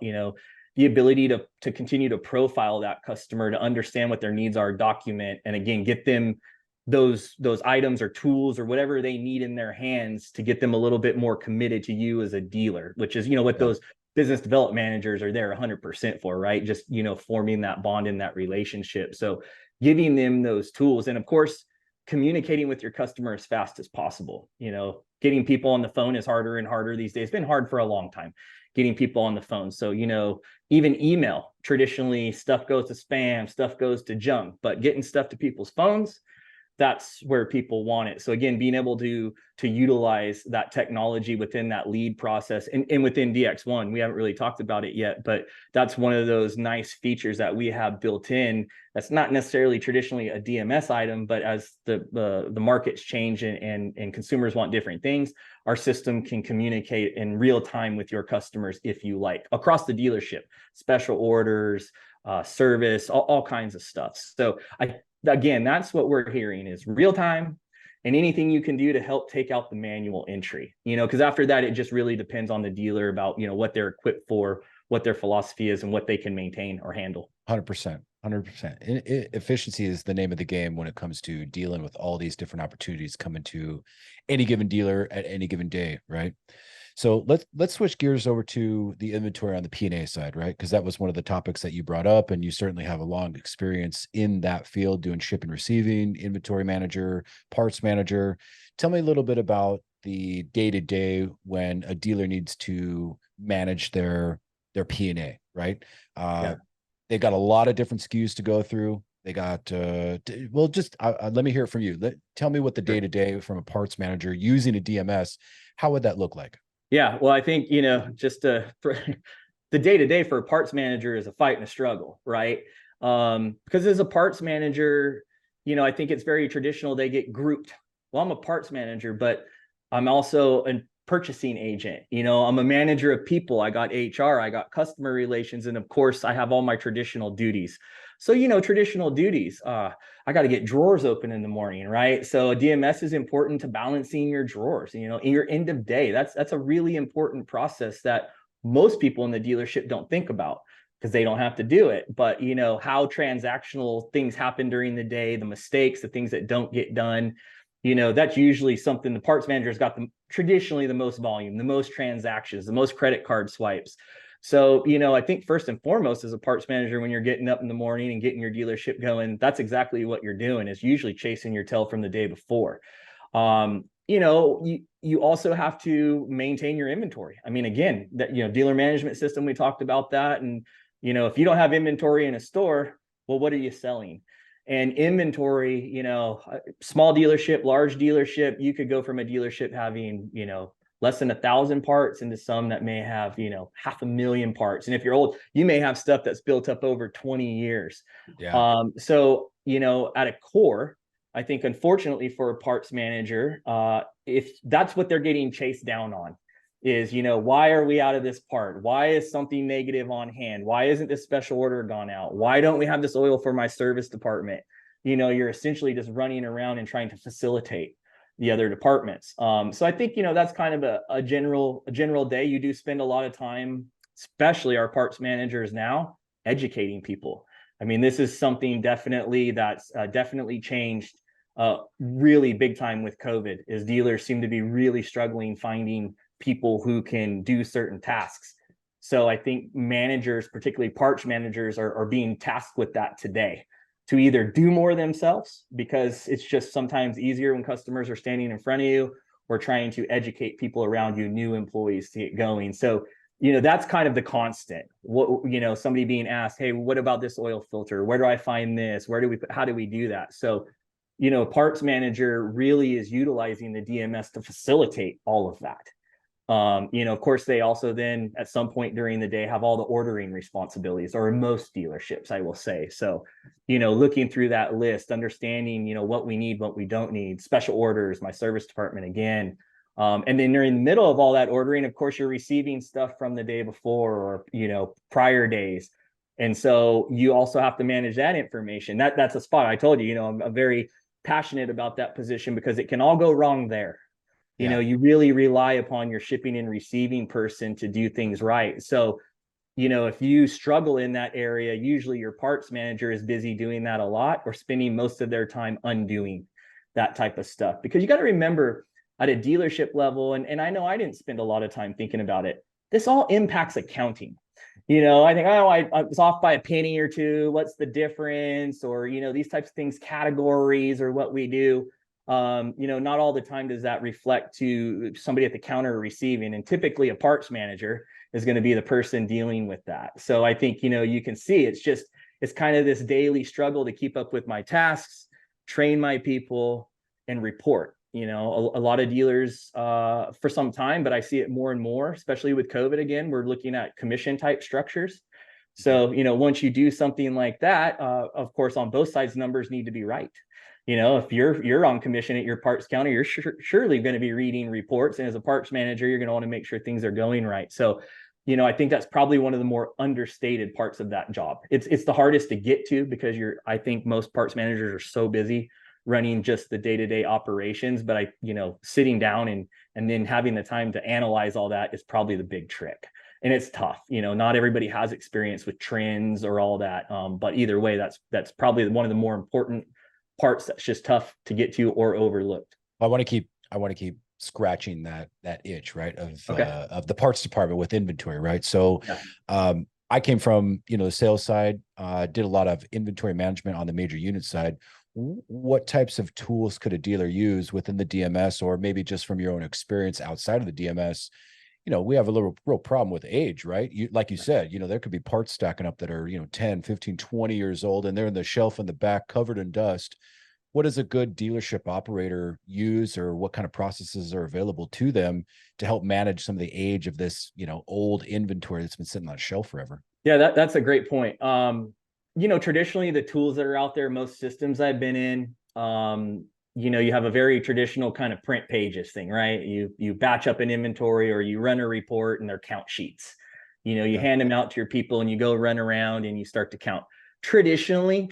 the ability to continue to profile that customer, to understand what their needs are, document, and again, get them those items or tools or whatever they need in their hands to get them a little bit more committed to you as a dealer, which is, what those business development managers are there 100% for, right? Just, forming that bond in that relationship. So giving them those tools, and of course, communicating with your customer as fast as possible. Getting people on the phone is harder and harder these days. It's been hard for a long time, getting people on the phone. So, even email, traditionally stuff goes to spam, stuff goes to junk, but getting stuff to people's phones, that's where people want it. So again, being able to utilize that technology within that lead process and within DX1, we haven't really talked about it yet, but that's one of those nice features that we have built in. That's not necessarily traditionally a DMS item, but as the markets change and consumers want different things, our system can communicate in real time with your customers if you like, across the dealership, special orders, service, all kinds of stuff. So again, that's what we're hearing is real time. and anything you can do to help take out the manual entry, because after that, it just really depends on the dealer about, what they're equipped for, what their philosophy is, and what they can maintain or handle. 100%. 100%. Efficiency is the name of the game when it comes to dealing with all these different opportunities coming to any given dealer at any given day, right? So let's switch gears over to the inventory on the P&A side, right? Because that was one of the topics that you brought up, and you certainly have a long experience in that field doing ship and receiving, inventory manager, parts manager. Tell me a little bit about the day-to-day when a dealer needs to manage their P&A, right? Yeah. They got a lot of different SKUs to go through. They got well, just let me hear it from you. Tell me what the day-to-day from a parts manager using a DMS, how would that look like? Yeah, well, I think, just the day-to-day for a parts manager is a fight and a struggle, right? Because as a parts manager, I think it's very traditional. They get grouped. Well, I'm a parts manager, but I'm also a purchasing agent. I'm a manager of people. I got HR, I got customer relations, and of course, I have all my traditional duties. So, traditional duties, I got to get drawers open in the morning, right? So a DMS is important to balancing your drawers, in your end of day. That's a really important process that most people in the dealership don't think about because they don't have to do it. But, how transactional things happen during the day, the mistakes, the things that don't get done, that's usually something the parts manager's got traditionally the most volume, the most transactions, the most credit card swipes. So, I think first and foremost, as a parts manager, when you're getting up in the morning and getting your dealership going, that's exactly what you're doing, is usually chasing your tail from the day before. You also have to maintain your inventory. I mean, again, that, dealer management system, we talked about that. And, if you don't have inventory in a store, well, what are you selling? And inventory, small dealership, large dealership, you could go from a dealership having, less than 1,000 parts into some that may have, 500,000 parts. And if you're old, you may have stuff that's built up over 20 years. Yeah. So, at a core, I think, unfortunately for a parts manager, if that's what they're getting chased down on, is, why are we out of this part? Why is something negative on hand? Why isn't this special order gone out? Why don't we have this oil for my service department? You're essentially just running around and trying to facilitate the other departments. So I think, that's kind of a general day. You do spend a lot of time, especially our parts managers now, educating people. I mean, this is something definitely that's definitely changed really big time with COVID, is dealers seem to be really struggling finding people who can do certain tasks. So I think managers, particularly parts managers, are being tasked with that today, to either do more themselves, because it's just sometimes easier when customers are standing in front of you, or trying to educate people around you, new employees, to get going. So, that's kind of the constant. Somebody being asked, hey, what about this oil filter? Where do I find this? How do we do that? So, parts manager really is utilizing the DMS to facilitate all of that. Of course, they also then at some point during the day have all the ordering responsibilities, or in most dealerships, I will say. So, looking through that list, understanding, what we need, what we don't need, special orders, my service department again. And then during the middle of all that ordering, of course, you're receiving stuff from the day before, or, prior days. And so you also have to manage that information. That's a spot. I told you, I'm very passionate about that position, because it can all go wrong there. You really rely upon your shipping and receiving person to do things right. So, if you struggle in that area, usually your parts manager is busy doing that a lot, or spending most of their time undoing that type of stuff. Because you got to remember, at a dealership level, and I know I didn't spend a lot of time thinking about it, this all impacts accounting. I think, I was off by a penny or two. What's the difference? Or, these types of things, categories, or what we do. Not all the time does that reflect to somebody at the counter receiving. And typically a parts manager is going to be the person dealing with that. So I think, you can see it's kind of this daily struggle to keep up with my tasks, train my people, and report. A lot of dealers for some time, but I see it more and more, especially with COVID. Again, we're looking at commission type structures. So, once you do something like that, of course, on both sides, numbers need to be right. If you're on commission at your parts counter, you're surely going to be reading reports. And as a parts manager, you're going to want to make sure things are going right. So, I think that's probably one of the more understated parts of that job. It's the hardest to get to, because I think most parts managers are so busy running just the day-to-day operations. But sitting down and then having the time to analyze all that is probably the big trick. And it's tough. Not everybody has experience with trends or all that. But either way, that's probably one of the more important parts that's just tough to get to or overlooked. I want to keep scratching that itch, right? Of the parts department with inventory, right? So I came from, the sales side, did a lot of inventory management on the major unit side. What types of tools could a dealer use within the DMS, or maybe just from your own experience outside of the DMS? We have a real problem with age, right? Like you said, there could be parts stacking up that are, 10, 15, 20 years old, and they're in the shelf in the back covered in dust. What does a good dealership operator use, or what kind of processes are available to them to help manage some of the age of this, old inventory that's been sitting on a shelf forever? Yeah, that's a great point. Traditionally the tools that are out there, most systems I've been in, you have a very traditional kind of print pages thing, right? You batch up an inventory or you run a report and they're count sheets. You hand them out to your people and you go run around and you start to count. Traditionally,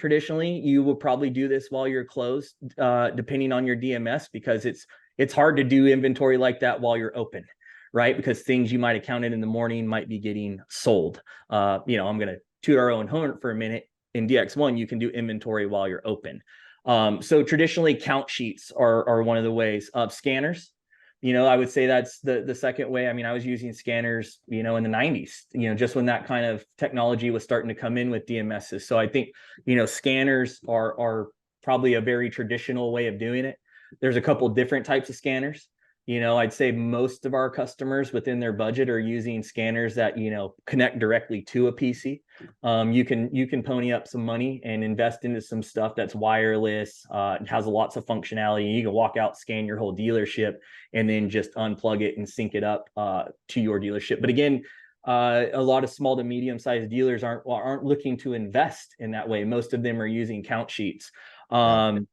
you will probably do this while you're closed, depending on your DMS, because it's hard to do inventory like that while you're open, right? Because things you might have counted in the morning might be getting sold. I'm going to toot our own horn for a minute. In DX1, you can do inventory while you're open. So traditionally, count sheets are one of the ways. Scanners, I would say that's the second way. I mean, I was using scanners, in the 90s, just when that kind of technology was starting to come in with DMSs. So I think, scanners are probably a very traditional way of doing it. There's a couple different types of scanners. I'd say most of our customers within their budget are using scanners that, connect directly to a PC. You can pony up some money and invest into some stuff that's wireless, has lots of functionality. You can walk out, scan your whole dealership, and then just unplug it and sync it up to your dealership. But again, a lot of small to medium-sized dealers aren't looking to invest in that way. Most of them are using count sheets. So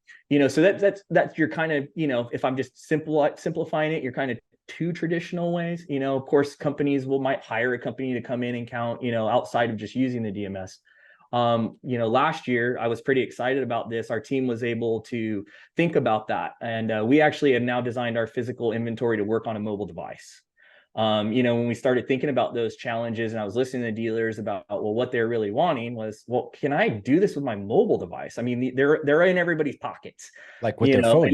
that's your kind of, if I'm just simplifying it, you're kind of two traditional ways. Of course, companies might hire a company to come in and count, outside of just using the DMS. Last year I was pretty excited about this. Our team was able to think about that, and we actually have now designed our physical inventory to work on a mobile device. When we started thinking about those challenges, and I was listening to dealers about, what they're really wanting was, can I do this with my mobile device? I mean, they're in everybody's pockets, like with their phone.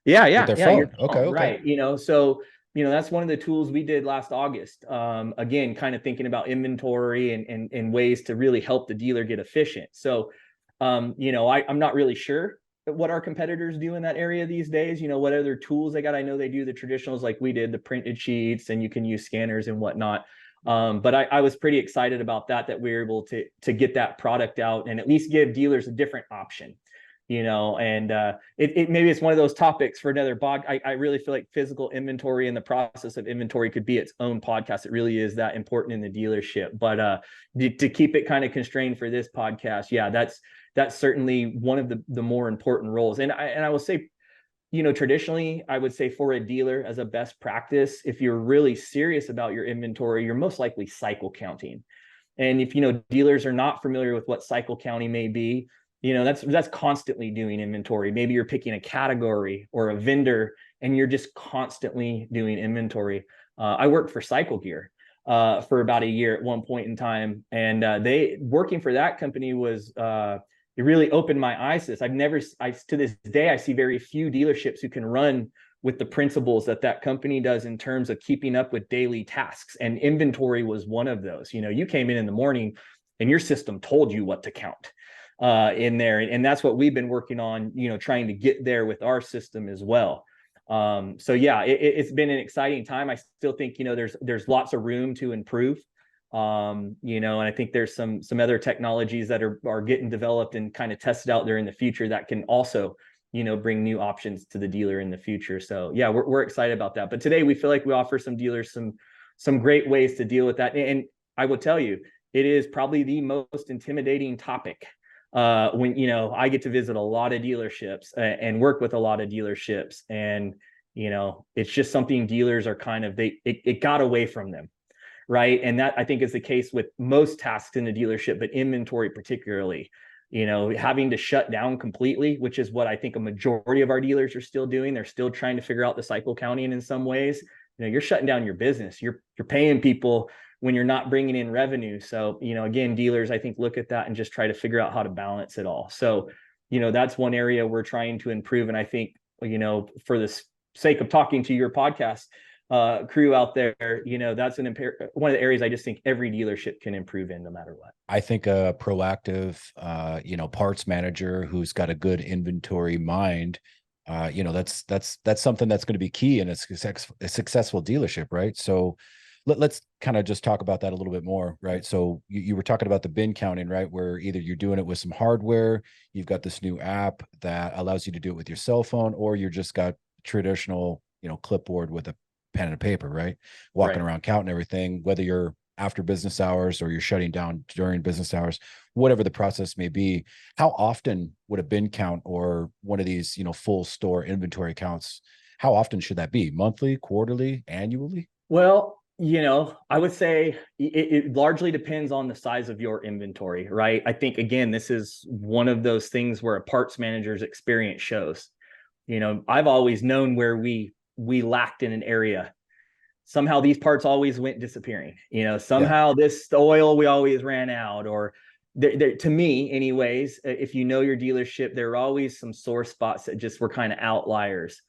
Yeah, with their phone. Okay. Right. So, that's one of the tools we did last August. Again, kind of thinking about inventory and ways to really help the dealer get efficient. So, I'm not really sure what our competitors do in that area these days. What other tools they got. I know they do the traditionals like we did, the printed sheets, and you can use scanners and whatnot. But I was pretty excited about that we were able to get that product out and at least give dealers a different option. And it maybe it's one of those topics for another blog. I really feel like physical inventory and the process of inventory could be its own podcast. It really is that important in the dealership. But to keep it kind of constrained for this podcast, that's certainly one of the more important roles. And I will say, traditionally, I would say for a dealer, as a best practice, if you're really serious about your inventory, you're most likely cycle counting. And if dealers are not familiar with what cycle counting may be, that's constantly doing inventory. Maybe you're picking a category or a vendor and you're just constantly doing inventory. I worked for Cycle Gear for about a year at one point in time, and working for that company was it really opened my eyes to this. To this day, I see very few dealerships who can run with the principles that company does in terms of keeping up with daily tasks, and inventory was one of those. You came in the morning and your system told you what to count in there, and that's what we've been working on, trying to get there with our system as well. So it's been an exciting time. I still think there's lots of room to improve. And I think there's some other technologies that are getting developed and kind of tested out there in the future that can also bring new options to the dealer in the future. So we're excited about that. But today we feel like we offer some dealers some great ways to deal with that. And I will tell you, it is probably the most intimidating topic when I get to visit a lot of dealerships and work with a lot of dealerships, and it's just something dealers are kind of it got away from them. Right. And that, I think, is the case with most tasks in the dealership, but inventory particularly. having to shut down completely, which is what I think a majority of our dealers are still doing. They're still trying to figure out the cycle counting in some ways. You're shutting down your business. You're paying people when you're not bringing in revenue. So, again, dealers, I think, look at that and just try to figure out how to balance it all. So, that's one area we're trying to improve. And I think, for the sake of talking to your podcast crew out there, that's one of the areas I just think every dealership can improve in no matter what. I think a proactive, parts manager who's got a good inventory mind, that's something that's going to be key in a successful dealership, right? So let's kind of just talk about that a little bit more, right? So you were talking about the bin counting, right? Where either you're doing it with some hardware, you've got this new app that allows you to do it with your cell phone, or you're just got traditional, clipboard with a pen and paper, right? Walking around counting everything, whether you're after business hours or you're shutting down during business hours, whatever the process may be. How often would a bin count or one of these, full store inventory counts, how often should that be? Monthly, quarterly, annually? Well, I would say it largely depends on the size of your inventory, right? I think, again, this is one of those things where a parts manager's experience shows. I've always known where we lacked in an area. Somehow these parts always went disappearing. Somehow this oil, we always ran out, or to me anyways, if you know your dealership, there are always some sore spots that just were kind of outliers.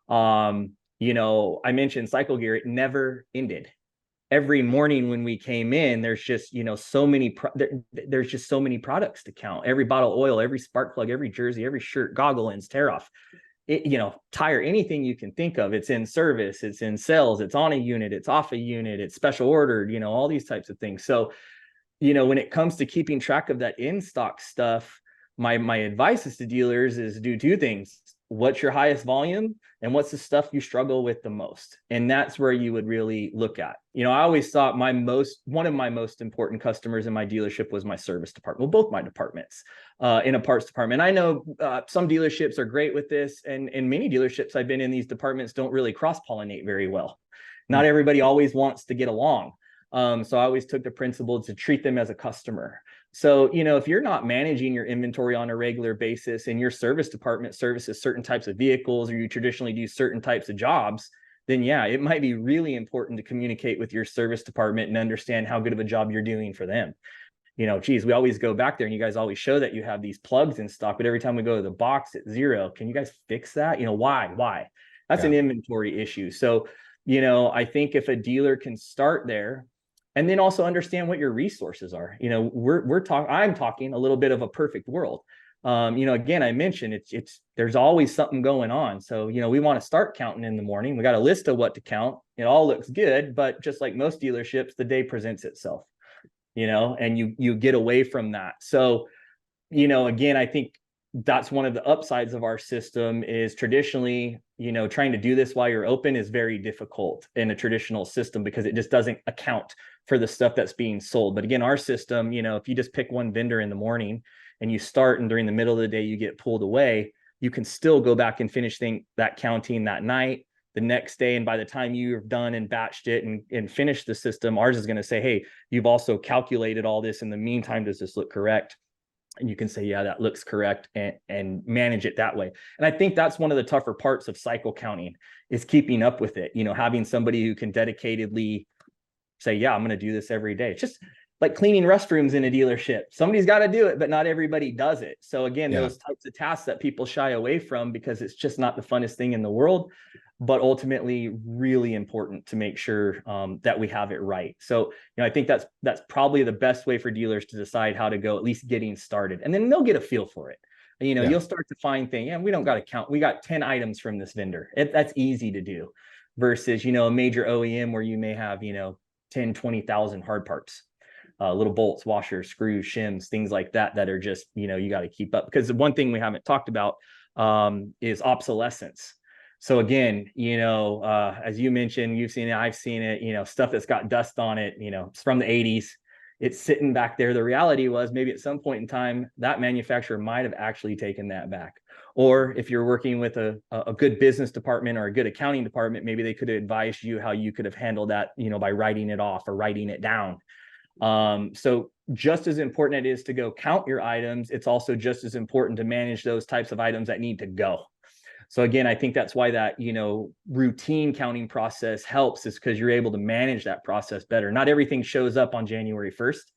I mentioned cycle gear, it never ended. Every morning when we came in, there's just, so many, there's just so many products to count. Every bottle of oil, every spark plug, every jersey, every shirt, goggle ends, tear off, tire, anything you can think of. It's in service, it's in sales, it's on a unit, it's off a unit, it's special ordered, all these types of things. So, when it comes to keeping track of that in-stock stuff, my advice is to dealers is do two things. What's your highest volume and what's the stuff you struggle with the most? And that's where you would really look at. I always thought one of my most important customers in my dealership was my service department. Well, both my departments in a parts department. I know some dealerships are great with this, and many dealerships I've been in, these departments don't really cross-pollinate very well. Not everybody always wants to get along. So I always took the principle to treat them as a customer. So, if you're not managing your inventory on a regular basis and your service department services certain types of vehicles, or you traditionally do certain types of jobs, then yeah, it might be really important to communicate with your service department and understand how good of a job you're doing for them. Geez, we always go back there and you guys always show that you have these plugs in stock, but every time we go to the box at 0, can you guys fix that? Why? That's an inventory issue. So, I think if a dealer can start there, and then also understand what your resources are. I'm talking a little bit of a perfect world. Again, I mentioned there's always something going on. So, we want to start counting in the morning. We got a list of what to count. It all looks good, but just like most dealerships, the day presents itself, and you get away from that. So, again, I think that's one of the upsides of our system is traditionally, trying to do this while you're open is very difficult in a traditional system because it just doesn't account for the stuff that's being sold. But again, our system, if you just pick one vendor in the morning and you start and during the middle of the day you get pulled away, you can still go back and finish that counting that night, the next day. And by the time you've done and batched it and finished the system, ours is going to say, hey, you've also calculated all this. In the meantime, does this look correct? And you can say, yeah, that looks correct, and manage it that way. And I think that's one of the tougher parts of cycle counting is keeping up with it, having somebody who can dedicatedly say, yeah, I'm going to do this every day. It's just like cleaning restrooms in a dealership. Somebody's got to do it, but not everybody does it. So again, those types of tasks that people shy away from because it's just not the funnest thing in the world, but ultimately really important to make sure that we have it right. So, I think that's probably the best way for dealers to decide how to go, at least getting started, and then they'll get a feel for it. You'll start to find things. We don't got to count. We got 10 items from this vendor. That's easy to do versus, a major OEM where you may have, 10, 20,000 hard parts, little bolts, washers, screws, shims, things like that are just, you got to keep up. Because the one thing we haven't talked about is obsolescence. So again, as you mentioned, you've seen it, I've seen it, stuff that's got dust on it, it's from the 80s. It's sitting back there. The reality was maybe at some point in time, that manufacturer might have actually taken that back. Or if you're working with a good business department or a good accounting department, maybe they could have advised you how you could have handled that, by writing it off or writing it down. So just as important it is to go count your items, it's also just as important to manage those types of items that need to go. So again, I think that's why that, routine counting process helps, is because you're able to manage that process better. Not everything shows up on January 1st,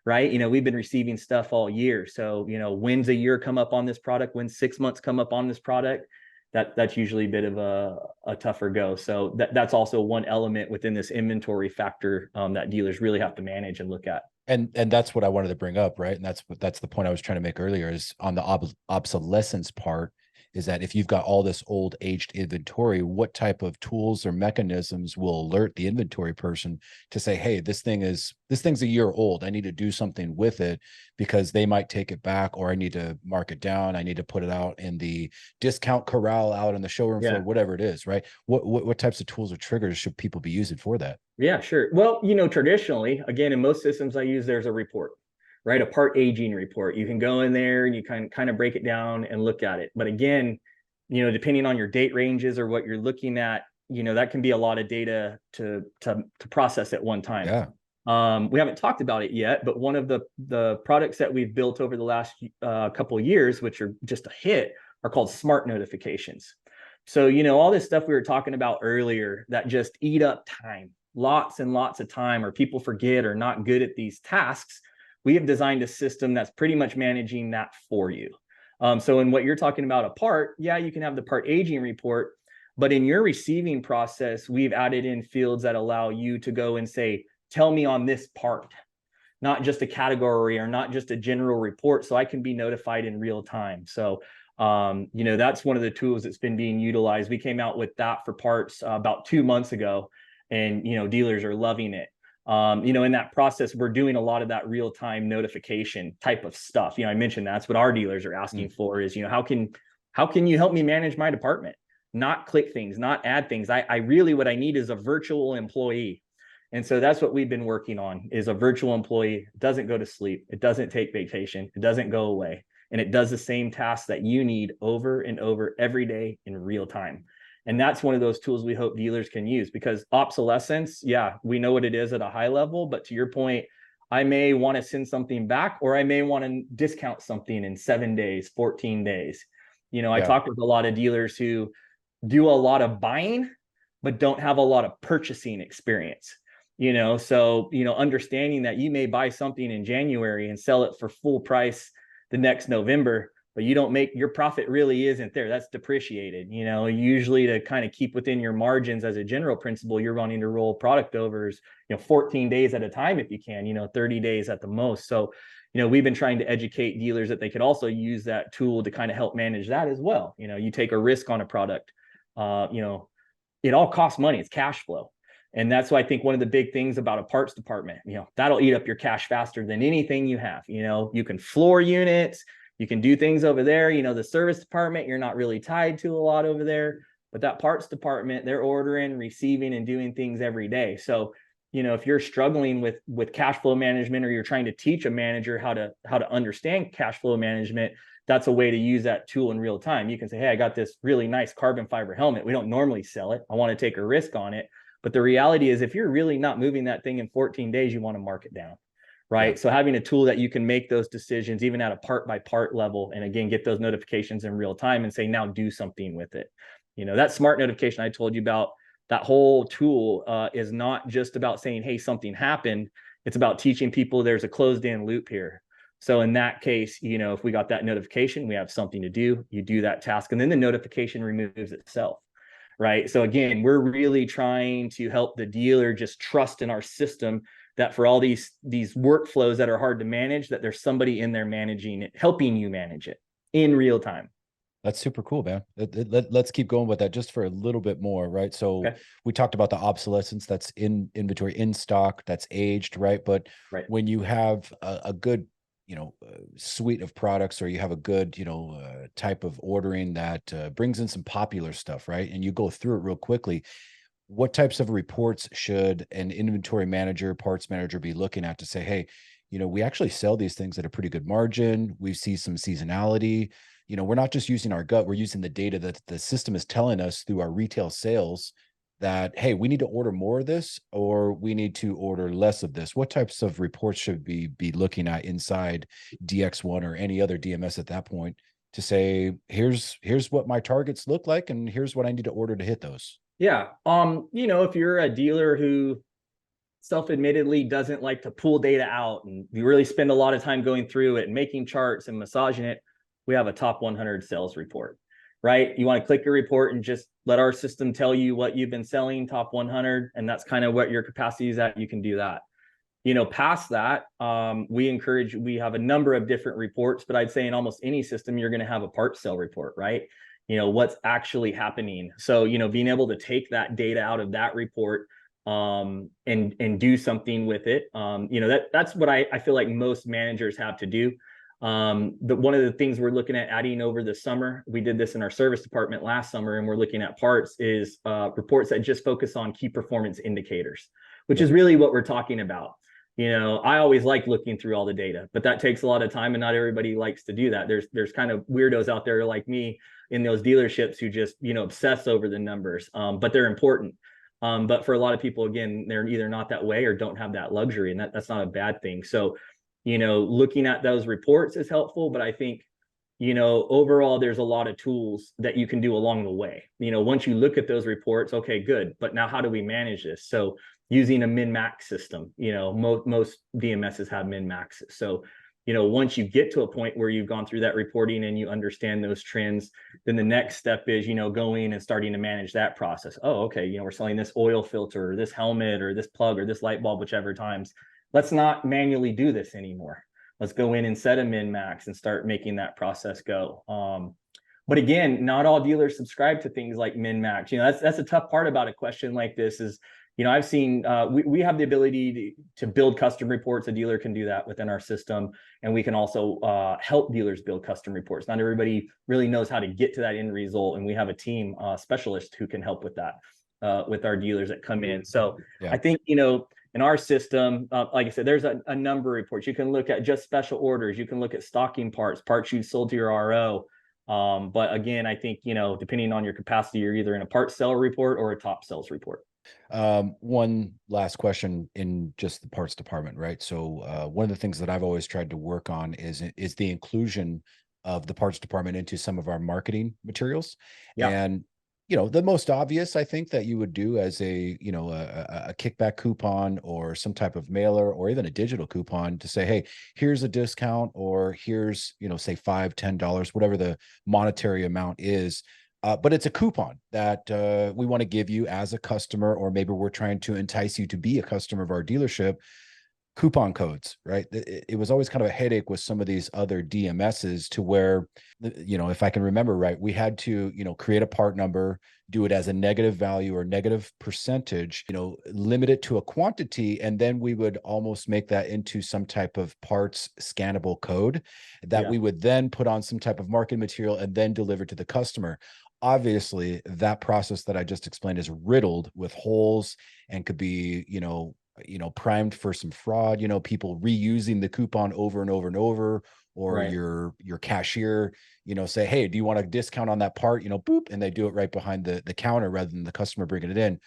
right? We've been receiving stuff all year. So, when's a year come up on this product, when 6 months come up on this product, that's usually a bit of a tougher go. So that's also one element within this inventory factor that dealers really have to manage and look at. And that's what I wanted to bring up, right? And that's the point I was trying to make earlier, is on the obsolescence part, is that if you've got all this old aged inventory, what type of tools or mechanisms will alert the inventory person to say, hey, this thing's a year old, I need to do something with it, because they might take it back, or I need to mark it down, I need to put it out in the discount corral out on the showroom floor, whatever it is, right? What types of tools or triggers should people be using for that? Yeah, sure. Well, traditionally, again, in most systems I use, there's a report, right? A part aging report. You can go in there and you can kind of break it down and look at it. But again, depending on your date ranges or what you're looking at, that can be a lot of data to process at one time. Yeah. We haven't talked about it yet, but one of the products that we've built over the last couple of years, which are just a hit, are called smart notifications. So, all this stuff we were talking about earlier that just eat up time, lots and lots of time, or people forget or not good at these tasks, we have designed a system that's pretty much managing that for you. So in what you're talking about, a part, yeah, you can have the part aging report, but in your receiving process, we've added in fields that allow you to go and say, tell me on this part, not just a category or not just a general report, so I can be notified in real time. So that's one of the tools that's been being utilized. We came out with that for parts about 2 months ago, and dealers are loving it. In that process, we're doing a lot of that real-time notification type of stuff. I mentioned that's what our dealers are asking for, is how can you help me manage my department, not click things, not add things. I really, what I need is a virtual employee. And so that's what we've been working on, is a virtual employee. It doesn't go to sleep, it doesn't take vacation, it doesn't go away, and it does the same tasks that you need over and over every day in real time. And that's one of those tools we hope dealers can use, because obsolescence, yeah, we know what it is at a high level, but to your point, I may want to send something back, or I may want to discount something in 7 days, 14 days. I talk with a lot of dealers who do a lot of buying, but don't have a lot of purchasing experience. So, understanding that you may buy something in January and sell it for full price the next November, but you don't make, your profit really isn't there. That's depreciated. Usually, to kind of keep within your margins as a general principle, you're wanting to roll product overs, 14 days at a time if you can, 30 days at the most. So, we've been trying to educate dealers that they could also use that tool to kind of help manage that as well. You take a risk on a product, it all costs money. It's cash flow. And that's why I think one of the big things about a parts department, that'll eat up your cash faster than anything you have. You can floor units, you can do things over there. The service department, you're not really tied to a lot over there, but that parts department, they're ordering, receiving, and doing things every day. So, if you're struggling with cash flow management, or you're trying to teach a manager how to understand cash flow management, that's a way to use that tool in real time. You can say, hey, I got this really nice carbon fiber helmet. We don't normally sell it. I want to take a risk on it. But the reality is, if you're really not moving that thing in 14 days, you want to mark it down. Right. Yeah. So having a tool that you can make those decisions, even at a part by part level, and again, get those notifications in real time and say, now do something with it. That smart notification I told you about, that whole tool is not just about saying, hey, something happened. It's about teaching people there's a closed in loop here. So in that case, if we got that notification, we have something to do, you do that task, and then the notification removes itself. Right. So again, we're really trying to help the dealer just trust in our system, that for all these workflows that are hard to manage, that there's somebody in there managing it, helping you manage it in real time. That's super cool, man. Let's keep going with that just for a little bit more, right? So we talked about the obsolescence that's in inventory, in stock, that's aged, right? But when you have a good, suite of products, or you have a good, type of ordering that brings in some popular stuff, right? And you go through it real quickly, what types of reports should an inventory manager, parts manager be looking at to say, hey, we actually sell these things at a pretty good margin. We see some seasonality. We're not just using our gut, we're using the data that the system is telling us through our retail sales that, hey, we need to order more of this or we need to order less of this? What types of reports should we be looking at inside DX1 or any other DMS at that point to say, here's what my targets look like and here's what I need to order to hit those? Yeah. If you're a dealer who self-admittedly doesn't like to pull data out and you really spend a lot of time going through it and making charts and massaging it, we have a top 100 sales report, right? You want to click your report and just let our system tell you what you've been selling, top 100, and that's kind of what your capacity is at. You can do that. Past that, we have a number of different reports, but I'd say in almost any system, you're going to have a part sale report, right? What's actually happening. So, being able to take that data out of that report and do something with it. That's what I feel like most managers have to do. One of the things we're looking at adding over the summer, we did this in our service department last summer, and we're looking at parts, is reports that just focus on key performance indicators, which is really what we're talking about. I always like looking through all the data, but that takes a lot of time and not everybody likes to do that. There's kind of weirdos out there like me in those dealerships who just, obsess over the numbers, but they're important. But for a lot of people, again, they're either not that way or don't have that luxury, and that's not a bad thing. So, looking at those reports is helpful, but I think, overall, there's a lot of tools that you can do along the way. Once you look at those reports, okay, good. But now how do we manage this? So using a min-max system, most DMSs have min-maxes. So, once you get to a point where you've gone through that reporting and you understand those trends, then the next step is, going and starting to manage that process. Oh, okay, we're selling this oil filter or this helmet or this plug or this light bulb, whichever times. Let's not manually do this anymore. Let's go in and set a min-max and start making that process go. But again, not all dealers subscribe to things like min-max. That's a tough part about a question like this is, I've seen, we have the ability to build custom reports. A dealer can do that within our system. And we can also help dealers build custom reports. Not everybody really knows how to get to that end result. And we have a team specialist who can help with that with our dealers that come in. So I think, in our system, like I said, there's a number of reports. You can look at just special orders. You can look at stocking parts you've sold to your RO. But again, I think, depending on your capacity, you're either in a part sale report or a top sales report. One last question in just the parts department, right? So one of the things that I've always tried to work on is the inclusion of the parts department into some of our marketing materials. And the most obvious, I think, that you would do as a kickback coupon or some type of mailer or even a digital coupon to say, hey, here's a discount, or here's, say $5, $10, whatever the monetary amount is. But it's a coupon that we want to give you as a customer, or maybe we're trying to entice you to be a customer of our dealership. Coupon codes, right? It was always kind of a headache with some of these other DMSs to where, if I can remember right, we had to, create a part number, do it as a negative value or negative percentage, limit it to a quantity. And then we would almost make that into some type of parts scannable code that we would then put on some type of marketing material and then deliver to the customer. Obviously, that process that I just explained is riddled with holes and could be, primed for some fraud, people reusing the coupon over and over and over, or your cashier, say, hey, do you want a discount on that part? Boop, and they do it right behind the counter rather than the customer bringing it in.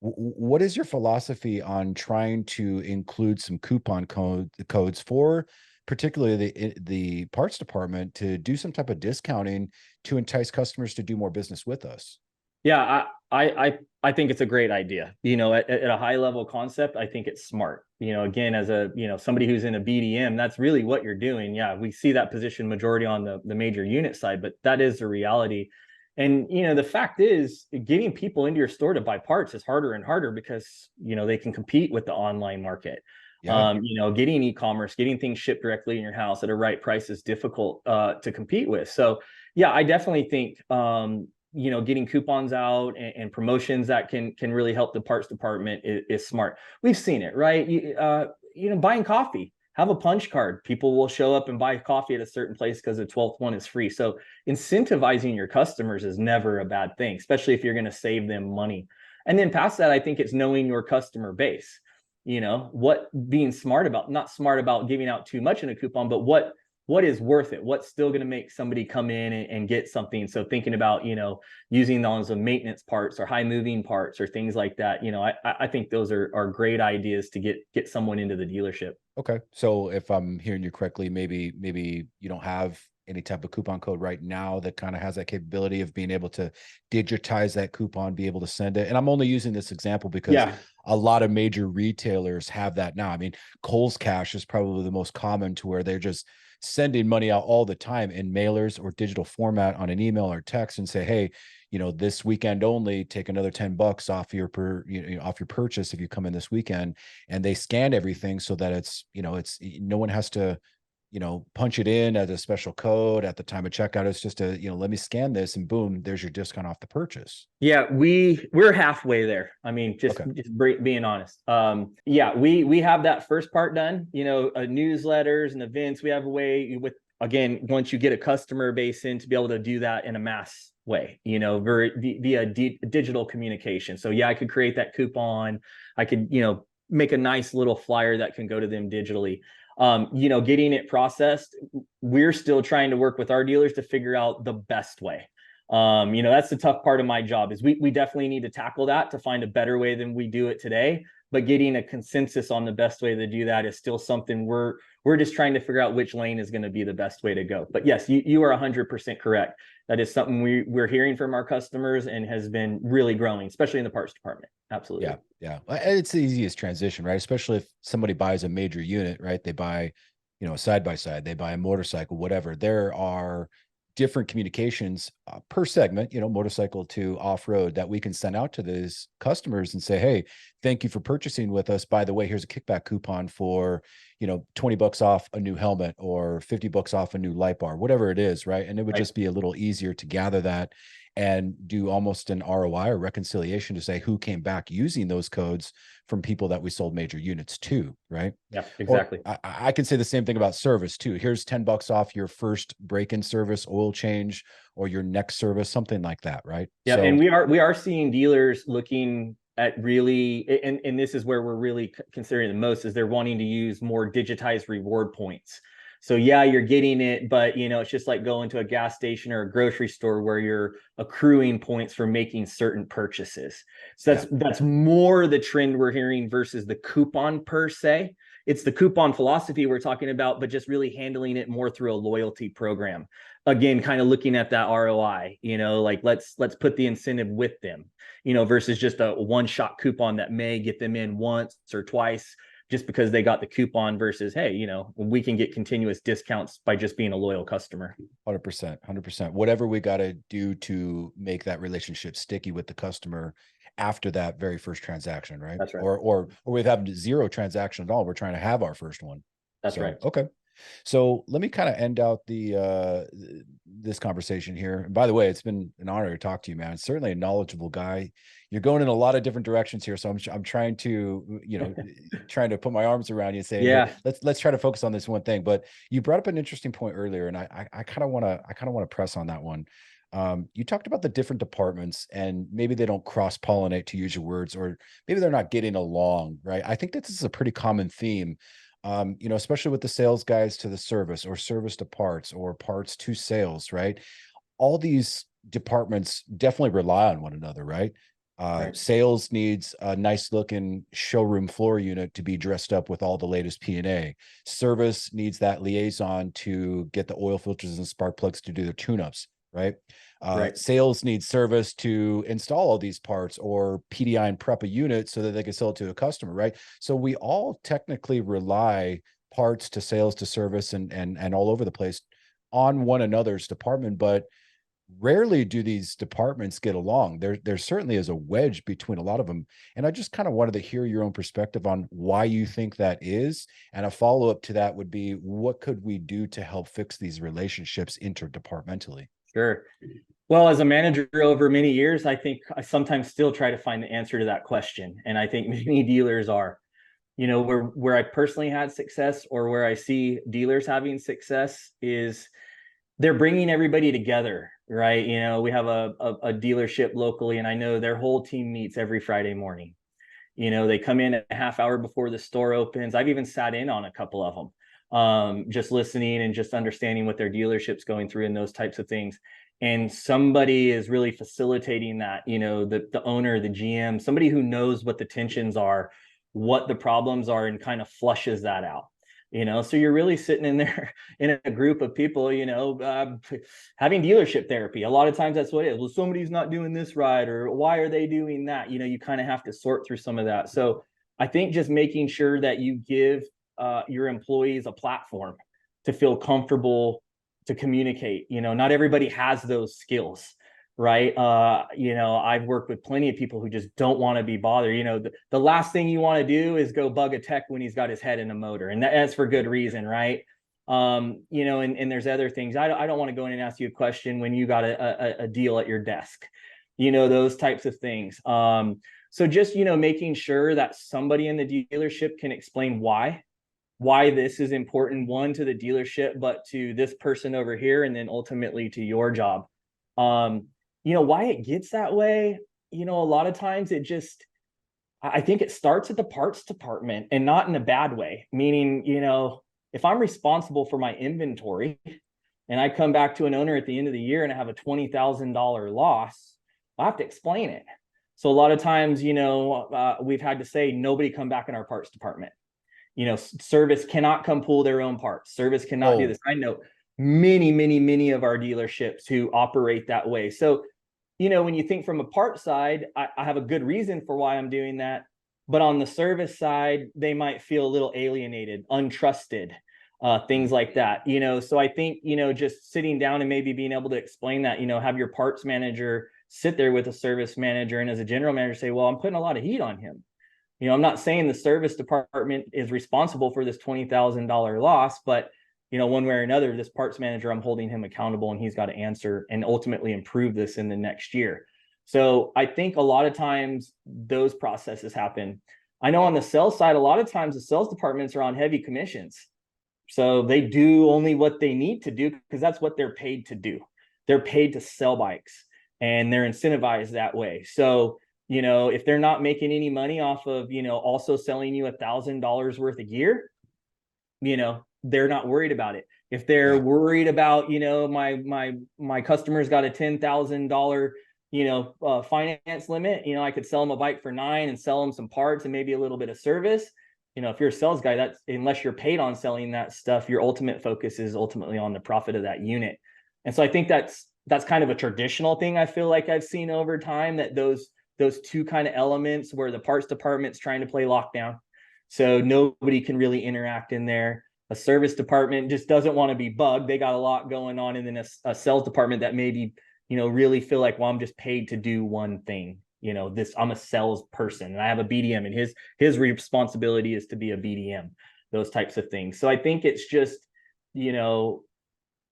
What is your philosophy on trying to include some coupon codes for particularly the parts department to do some type of discounting to entice customers to do more business with us? Yeah, I think it's a great idea. At a high level concept, I think it's smart. Again, as a somebody who's in a BDM, that's really what you're doing. Yeah, we see that position majority on the major unit side, but that is the reality. And the fact is, getting people into your store to buy parts is harder and harder because they can compete with the online market. Getting e-commerce, getting things shipped directly in your house at a right price is difficult to compete with. So yeah, I definitely think getting coupons out and promotions that can really help the parts department is smart. We've seen it, right? Buying coffee, have a punch card. People will show up and buy coffee at a certain place because the 12th one is free. So incentivizing your customers is never a bad thing, especially if you're going to save them money. And then past that, I think it's knowing your customer base. What being smart about, not smart about giving out too much in a coupon, but what what is worth it? What's still going to make somebody come in and get something? So thinking about, using those maintenance parts or high moving parts or things like that, I think those are great ideas to get someone into the dealership. Okay. So if I'm hearing you correctly, maybe you don't have any type of coupon code right now that kind of has that capability of being able to digitize that coupon, be able to send it. And I'm only using this example because a lot of major retailers have that now. I mean, Kohl's Cash is probably the most common, to where they're just sending money out all the time in mailers or digital format on an email or text and say, hey, this weekend only, take another $10 off off your purchase if you come in this weekend. And they scan everything so that it's no one has to punch it in as a special code at the time of checkout. It's just let me scan this, and boom, there's your discount off the purchase. Yeah, we're halfway there. I mean, just being honest. We have that first part done, newsletters and events. We have a way with, again, once you get a customer base in, to be able to do that in a mass way, via digital communication. So I could create that coupon. I could, make a nice little flyer that can go to them digitally. Getting it processed, we're still trying to work with our dealers to figure out the best way. That's the tough part of my job, is we definitely need to tackle that to find a better way than we do it today. But getting a consensus on the best way to do that is still something we're just trying to figure out which lane is going to be the best way to go. But yes, you are 100% correct. That is something we're hearing from our customers and has been really growing, especially in the parts department. Absolutely. Yeah. It's the easiest transition, right? Especially if somebody buys a major unit, right? They buy, a side-by-side, they buy a motorcycle, whatever. There are different communications per segment, motorcycle to off-road, that we can send out to those customers and say, hey, thank you for purchasing with us. By the way, here's a kickback coupon for, $20 off a new helmet, or $50 off a new light bar, whatever it is. Right. And it would just be a little easier to gather that and do almost an ROI or reconciliation to say who came back using those codes from people that we sold major units to. Right. Yeah, exactly. I can say the same thing about service too. Here's $10 off your first break-in service, oil change, or your next service, something like that. Right. Yeah. So, and we are seeing dealers looking at really, and this is where we're really considering the most, is they're wanting to use more digitized reward points. So you're getting it, but it's just like going to a gas station or a grocery store where you're accruing points for making certain purchases. So that's more the trend we're hearing versus the coupon per se. It's the coupon philosophy we're talking about, but just really handling it more through a loyalty program. Again, kind of looking at that ROI, like let's put the incentive with them, versus just a one-shot coupon that may get them in once or twice just because they got the coupon, versus, hey, we can get continuous discounts by just being a loyal customer. 100%. Whatever we got to do to make that relationship sticky with the customer after that very first transaction, right? That's right. Or we have zero transaction at all. We're trying to have our first one. That's right. Okay. So let me kind of end out this conversation here. And by the way, it's been an honor to talk to you, man. It's certainly a knowledgeable guy. You're going in a lot of different directions here, so I'm trying to trying to put my arms around you and say, hey, let's try to focus on this one thing. But you brought up an interesting point earlier, and I kind of want to press on that one. You talked about the different departments, and maybe they don't cross-pollinate, to use your words, or maybe they're not getting along, right? I think that this is a pretty common theme. Especially with the sales guys to the service, or service to parts, or parts to sales, right? All these departments definitely rely on one another, right? Sales needs a nice looking showroom floor unit to be dressed up with all the latest P&A. Service needs that liaison to get the oil filters and spark plugs to do their tune-ups, right? Sales needs service to install all these parts, or PDI and prep a unit so that they can sell it to a customer, right? So we all technically rely, parts to sales to service and all over the place, on one another's department, but rarely do these departments get along. There certainly is a wedge between a lot of them. And I just kind of wanted to hear your own perspective on why you think that is. And a follow-up to that would be, what could we do to help fix these relationships interdepartmentally? Sure. Well, as a manager over many years, I think I sometimes still try to find the answer to that question. And I think many dealers are, where I personally had success, or where I see dealers having success, is they're bringing everybody together, right? We have a dealership locally, and I know their whole team meets every Friday morning. They come in a half hour before the store opens. I've even sat in on a couple of them. just listening and just understanding what their dealership's going through and those types of things. And somebody is really facilitating that, the owner, the GM, somebody who knows what the tensions are, what the problems are, and kind of flushes that out. So you're really sitting in there in a group of people, having dealership therapy. A lot of times that's what it is. Well, somebody's not doing this right, or why are they doing that? You kind of have to sort through some of that. So I think just making sure that you give your employees a platform to feel comfortable to communicate. Not everybody has those skills, right? I've worked with plenty of people who just don't want to be bothered. The last thing you want to do is go bug a tech when he's got his head in a motor, and that's for good reason, right? And there's other things. I don't want to go in and ask you a question when you got a deal at your desk, those types of things. So just, making sure that somebody in the dealership can explain why this is important, one, to the dealership, but to this person over here, and then ultimately to your job. Why it gets that way, a lot of times I think it starts at the parts department, and not in a bad way. Meaning, if I'm responsible for my inventory and I come back to an owner at the end of the year and I have a $20,000 loss, I have to explain it. So a lot of times, we've had to say, nobody come back in our parts department. Service cannot come pull their own parts. Service cannot do this. I know many of our dealerships who operate that way. So, when you think from a part side, I have a good reason for why I'm doing that. But on the service side, they might feel a little alienated, untrusted, things like that. So I think, just sitting down and maybe being able to explain that, have your parts manager sit there with a service manager, and as a general manager say, well, I'm putting a lot of heat on him. I'm not saying the service department is responsible for this $20,000 loss, but one way or another, this parts manager, I'm holding him accountable, and he's got to answer and ultimately improve this in the next year. So I think a lot of times those processes happen. I know on the sales side, a lot of times the sales departments are on heavy commissions. So they do only what they need to do because that's what they're paid to do. They're paid to sell bikes, and they're incentivized that way. So if they're not making any money off of, also selling you $1,000 worth of gear, they're not worried about it. If they're worried about, my customer's got a $10,000, finance limit, I could sell them a bike for $9,000 and sell them some parts and maybe a little bit of service. If you're a sales guy, that's, unless you're paid on selling that stuff, your ultimate focus is ultimately on the profit of that unit. And so I think that's kind of a traditional thing. I feel like I've seen over time that those two kind of elements where the parts department's trying to play lockdown, so nobody can really interact in there. A service department just doesn't want to be bugged. They got a lot going on. And then a sales department that maybe, really feel like, well, I'm just paid to do one thing. I'm a sales person and I have a BDM, and his responsibility is to be a BDM, those types of things. So I think it's just,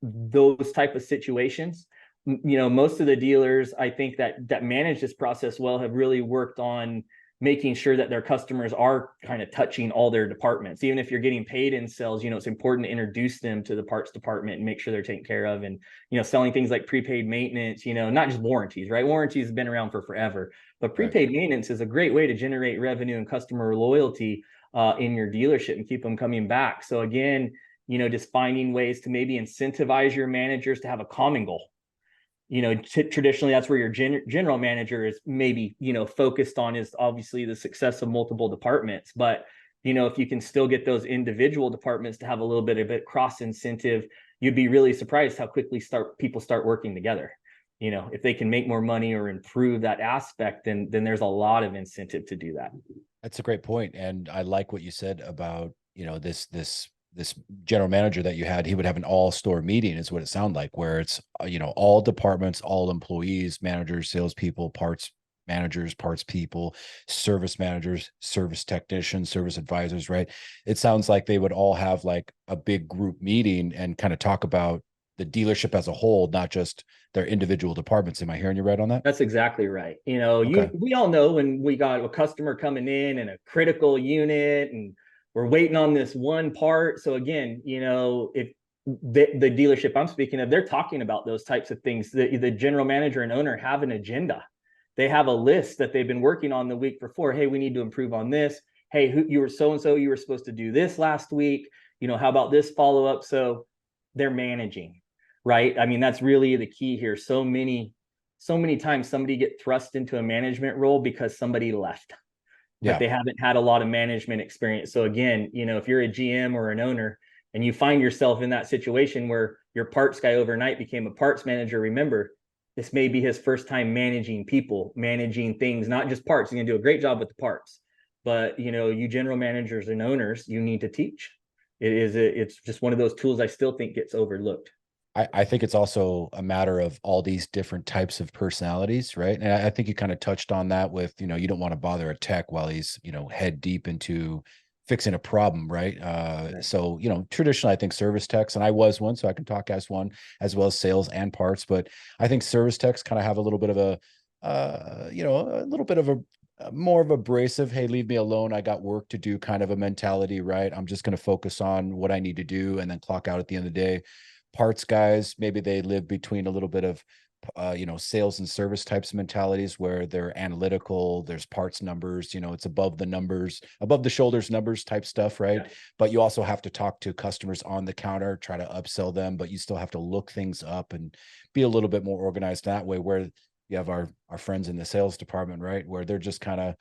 those type of situations. Most of the dealers, I think that manage this process well, have really worked on making sure that their customers are kind of touching all their departments. Even if you're getting paid in sales, it's important to introduce them to the parts department and make sure they're taken care of. And, selling things like prepaid maintenance, not just warranties, right? Warranties have been around for forever, but prepaid maintenance is a great way to generate revenue and customer loyalty in your dealership and keep them coming back. So again, just finding ways to maybe incentivize your managers to have a common goal. Traditionally, that's where your general manager is maybe, focused on, is obviously the success of multiple departments. But, if you can still get those individual departments to have a little bit of a cross incentive, you'd be really surprised how quickly people start working together. If they can make more money or improve that aspect, then there's a lot of incentive to do that. That's a great point. And I like what you said about, this general manager that you had. He would have an all-store meeting, is what it sounded like, where it's, all departments, all employees, managers, salespeople, parts managers, parts people, service managers, service technicians, service advisors, right? It sounds like they would all have like a big group meeting and kind of talk about the dealership as a whole, not just their individual departments. Am I hearing you right on that? That's exactly right. We all know when we got a customer coming in and a critical unit and we're waiting on this one part. So again, if the dealership I'm speaking of, they're talking about those types of things. The general manager and owner have an agenda. They have a list that they've been working on the week before. Hey, we need to improve on this. Hey, you were so-and-so, you were supposed to do this last week. How about this follow-up? So they're managing, right? I mean, that's really the key here. So many times somebody get thrust into a management role because somebody left, but they haven't had a lot of management experience. So again, if you're a GM or an owner and you find yourself in that situation where your parts guy overnight became a parts manager, remember, this may be his first time managing people, managing things, not just parts. He's going to do a great job with the parts, but you general managers and owners, you need to teach. It's just one of those tools I still think gets overlooked. I think it's also a matter of all these different types of personalities, right? And I think you kind of touched on that with, you don't want to bother a tech while he's, head deep into fixing a problem, right? So, traditionally, I think service techs, and I was one, so I can talk as one, as well as sales and parts. But I think service techs kind of have a little bit of a little bit of a more of abrasive, hey, leave me alone, I got work to do kind of a mentality, right? I'm just going to focus on what I need to do and then clock out at the end of the day. Parts guys, maybe they live between a little bit of sales and service types of mentalities where they're analytical, there's parts numbers, it's above the numbers, above the shoulders numbers type stuff, right? Yeah. But you also have to talk to customers on the counter, try to upsell them, but you still have to look things up and be a little bit more organized that way. Where you have our friends in the sales department, right, where they're just kind of,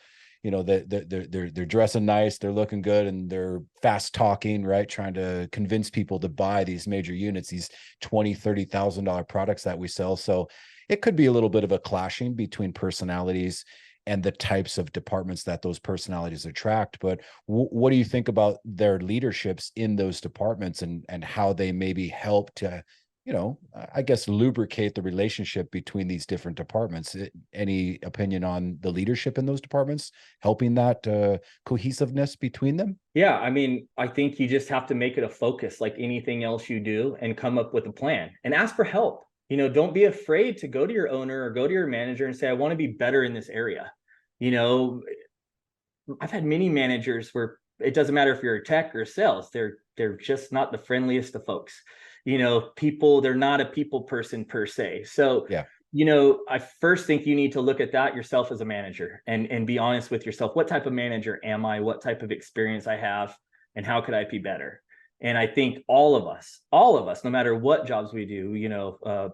they're dressing nice, they're looking good, and they're fast talking, right, trying to convince people to buy these major units, these $20,000-$30,000 products that we sell. So it could be a little bit of a clashing between personalities and the types of departments that those personalities attract. But what do you think about their leaderships in those departments and how they maybe help to I guess lubricate the relationship between these different departments? Any opinion on the leadership in those departments helping that cohesiveness between them? Yeah, I mean, I think you just have to make it a focus like anything else you do and come up with a plan and ask for help. Don't be afraid to go to your owner or go to your manager and say, I want to be better in this area. I've had many managers where it doesn't matter if you're a tech or sales, they're just not the friendliest of folks. People, they're not a people person per se. So, yeah, I first think you need to look at that yourself as a manager and be honest with yourself. What type of manager am I? What type of experience I have? And how could I be better? And I think all of us, no matter what jobs we do,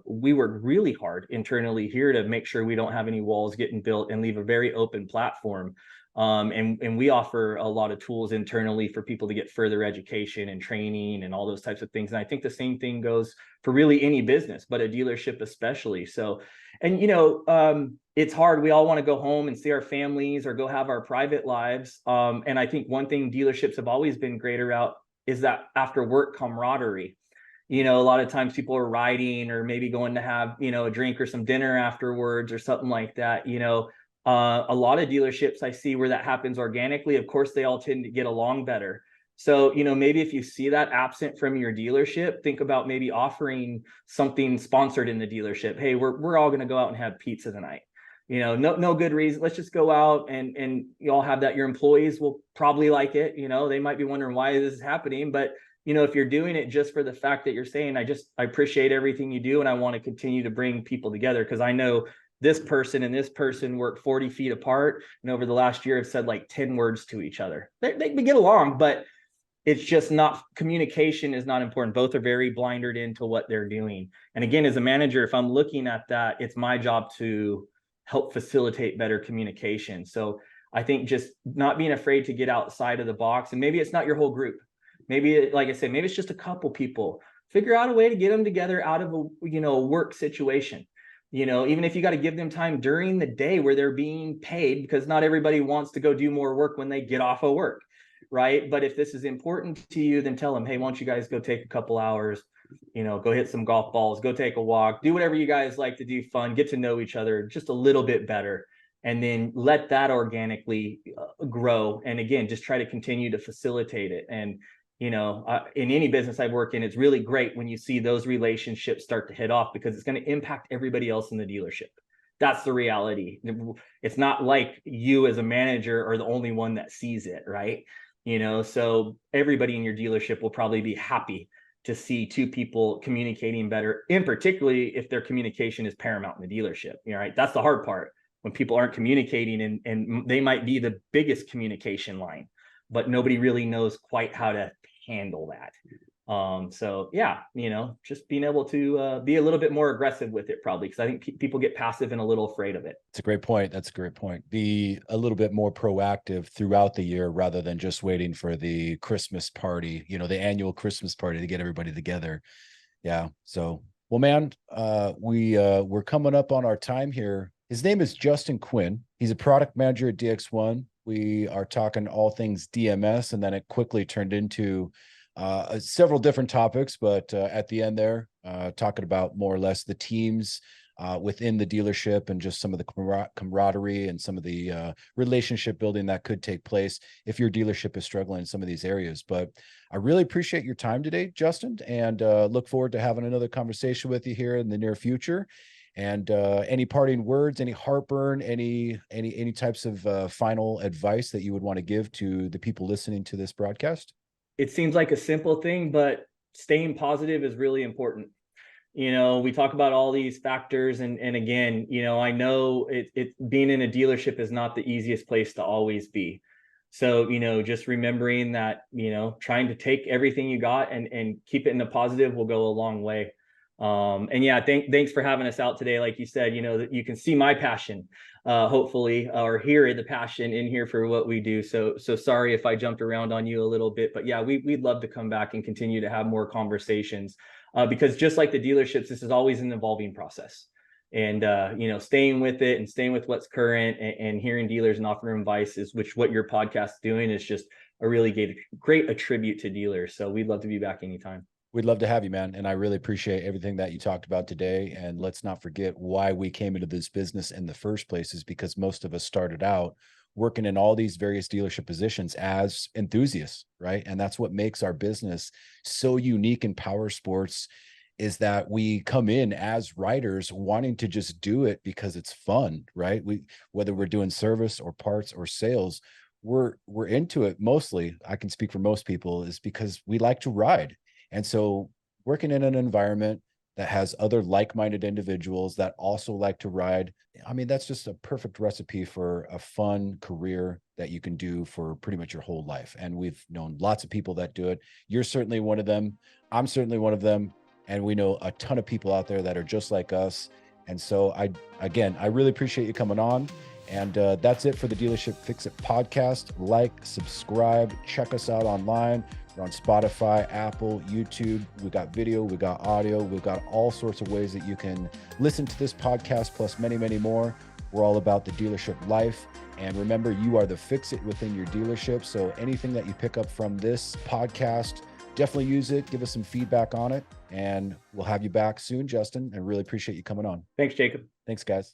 we work really hard internally here to make sure we don't have any walls getting built and leave a very open platform. And we offer a lot of tools internally for people to get further education and training and all those types of things. And I think the same thing goes for really any business, but a dealership especially. So, and it's hard. We all want to go home and see our families or go have our private lives. And I think one thing dealerships have always been great about is that after work camaraderie. A lot of times people are riding or maybe going to have, a drink or some dinner afterwards or something like that. A lot of dealerships I see where that happens organically. Of course, they all tend to get along better. So, maybe if you see that absent from your dealership, think about maybe offering something sponsored in the dealership. Hey, we're all going to go out and have pizza tonight. No good reason. Let's just go out and you all have that. Your employees will probably like it. They might be wondering why this is happening, but if you're doing it just for the fact that you're saying, I appreciate everything you do and I want to continue to bring people together, because I know this person and this person work 40 feet apart, and over the last year have said like 10 words to each other. They get along, but it's just not, communication is not important. Both are very blinded into what they're doing. And again, as a manager, if I'm looking at that, it's my job to help facilitate better communication. So I think just not being afraid to get outside of the box, and maybe it's not your whole group. Maybe, like I said, maybe it's just a couple people. Figure out a way to get them together out of a work situation. Even if you got to give them time during the day where they're being paid, because not everybody wants to go do more work when they get off of work, right? But if this is important to you, then tell them, hey, why don't you guys go take a couple hours, go hit some golf balls, go take a walk, do whatever you guys like to do, fun, get to know each other just a little bit better, and then let that organically grow. And again, just try to continue to facilitate it. And in any business I work in, it's really great when you see those relationships start to hit off, because it's going to impact everybody else in the dealership. That's the reality. It's not like you as a manager are the only one that sees it, right? So everybody in your dealership will probably be happy to see two people communicating better, and particularly if their communication is paramount in the dealership. Right? That's the hard part, when people aren't communicating, and they might be the biggest communication line, but nobody really knows quite how to handle that. So yeah, just being able to be a little bit more aggressive with it, probably, because I think people get passive and a little afraid of it. It's a great point. That's a great point. Be a little bit more proactive throughout the year rather than just waiting for the Christmas party, the annual Christmas party to get everybody together. Yeah. So, well, man, we're coming up on our time here. His name is Justin Quinn. He's a product manager at DX1. We are talking all things DMS, and then it quickly turned into several different topics, but at the end there, talking about more or less the teams within the dealership and just some of the camaraderie and some of the relationship building that could take place if your dealership is struggling in some of these areas. But I really appreciate your time today, Justin, and look forward to having another conversation with you here in the near future. And any parting words, any heartburn, any types of final advice that you would want to give to the people listening to this broadcast? It seems like a simple thing, but staying positive is really important. We talk about all these factors, and again, I know it being in a dealership is not the easiest place to always be. So, just remembering that, trying to take everything you got and keep it in a positive will go a long way. And yeah, thanks for having us out today. Like you said, that you can see my passion, hopefully, or hear the passion in here for what we do. So sorry if I jumped around on you a little bit, but yeah, we'd love to come back and continue to have more conversations, because just like the dealerships, this is always an evolving process. And staying with it and staying with what's current, and hearing dealers and offering advice, which what your podcast is doing, is just a really great attribute to dealers. So we'd love to be back anytime. We'd love to have you, man. And I really appreciate everything that you talked about today. And let's not forget why we came into this business in the first place, is because most of us started out working in all these various dealership positions as enthusiasts, right? And that's what makes our business so unique in power sports, is that we come in as riders wanting to just do it because it's fun, right? Whether we're doing service or parts or sales, we're into it mostly. I can speak for most people, is because we like to ride. And so working in an environment that has other like-minded individuals that also like to ride, I mean, that's just a perfect recipe for a fun career that you can do for pretty much your whole life. And we've known lots of people that do it. You're certainly one of them. I'm certainly one of them. And we know a ton of people out there that are just like us. And so I really appreciate you coming on. And that's it for the Dealership Fixit podcast. Like, subscribe, check us out online. We're on Spotify, Apple, YouTube. We got video, we got audio, we've got all sorts of ways that you can listen to this podcast, plus many, many more. We're all about the dealership life. And remember, you are the Fixit within your dealership. So anything that you pick up from this podcast, definitely use it. Give us some feedback on it. And we'll have you back soon, Justin. I really appreciate you coming on. Thanks, Jacob. Thanks, guys.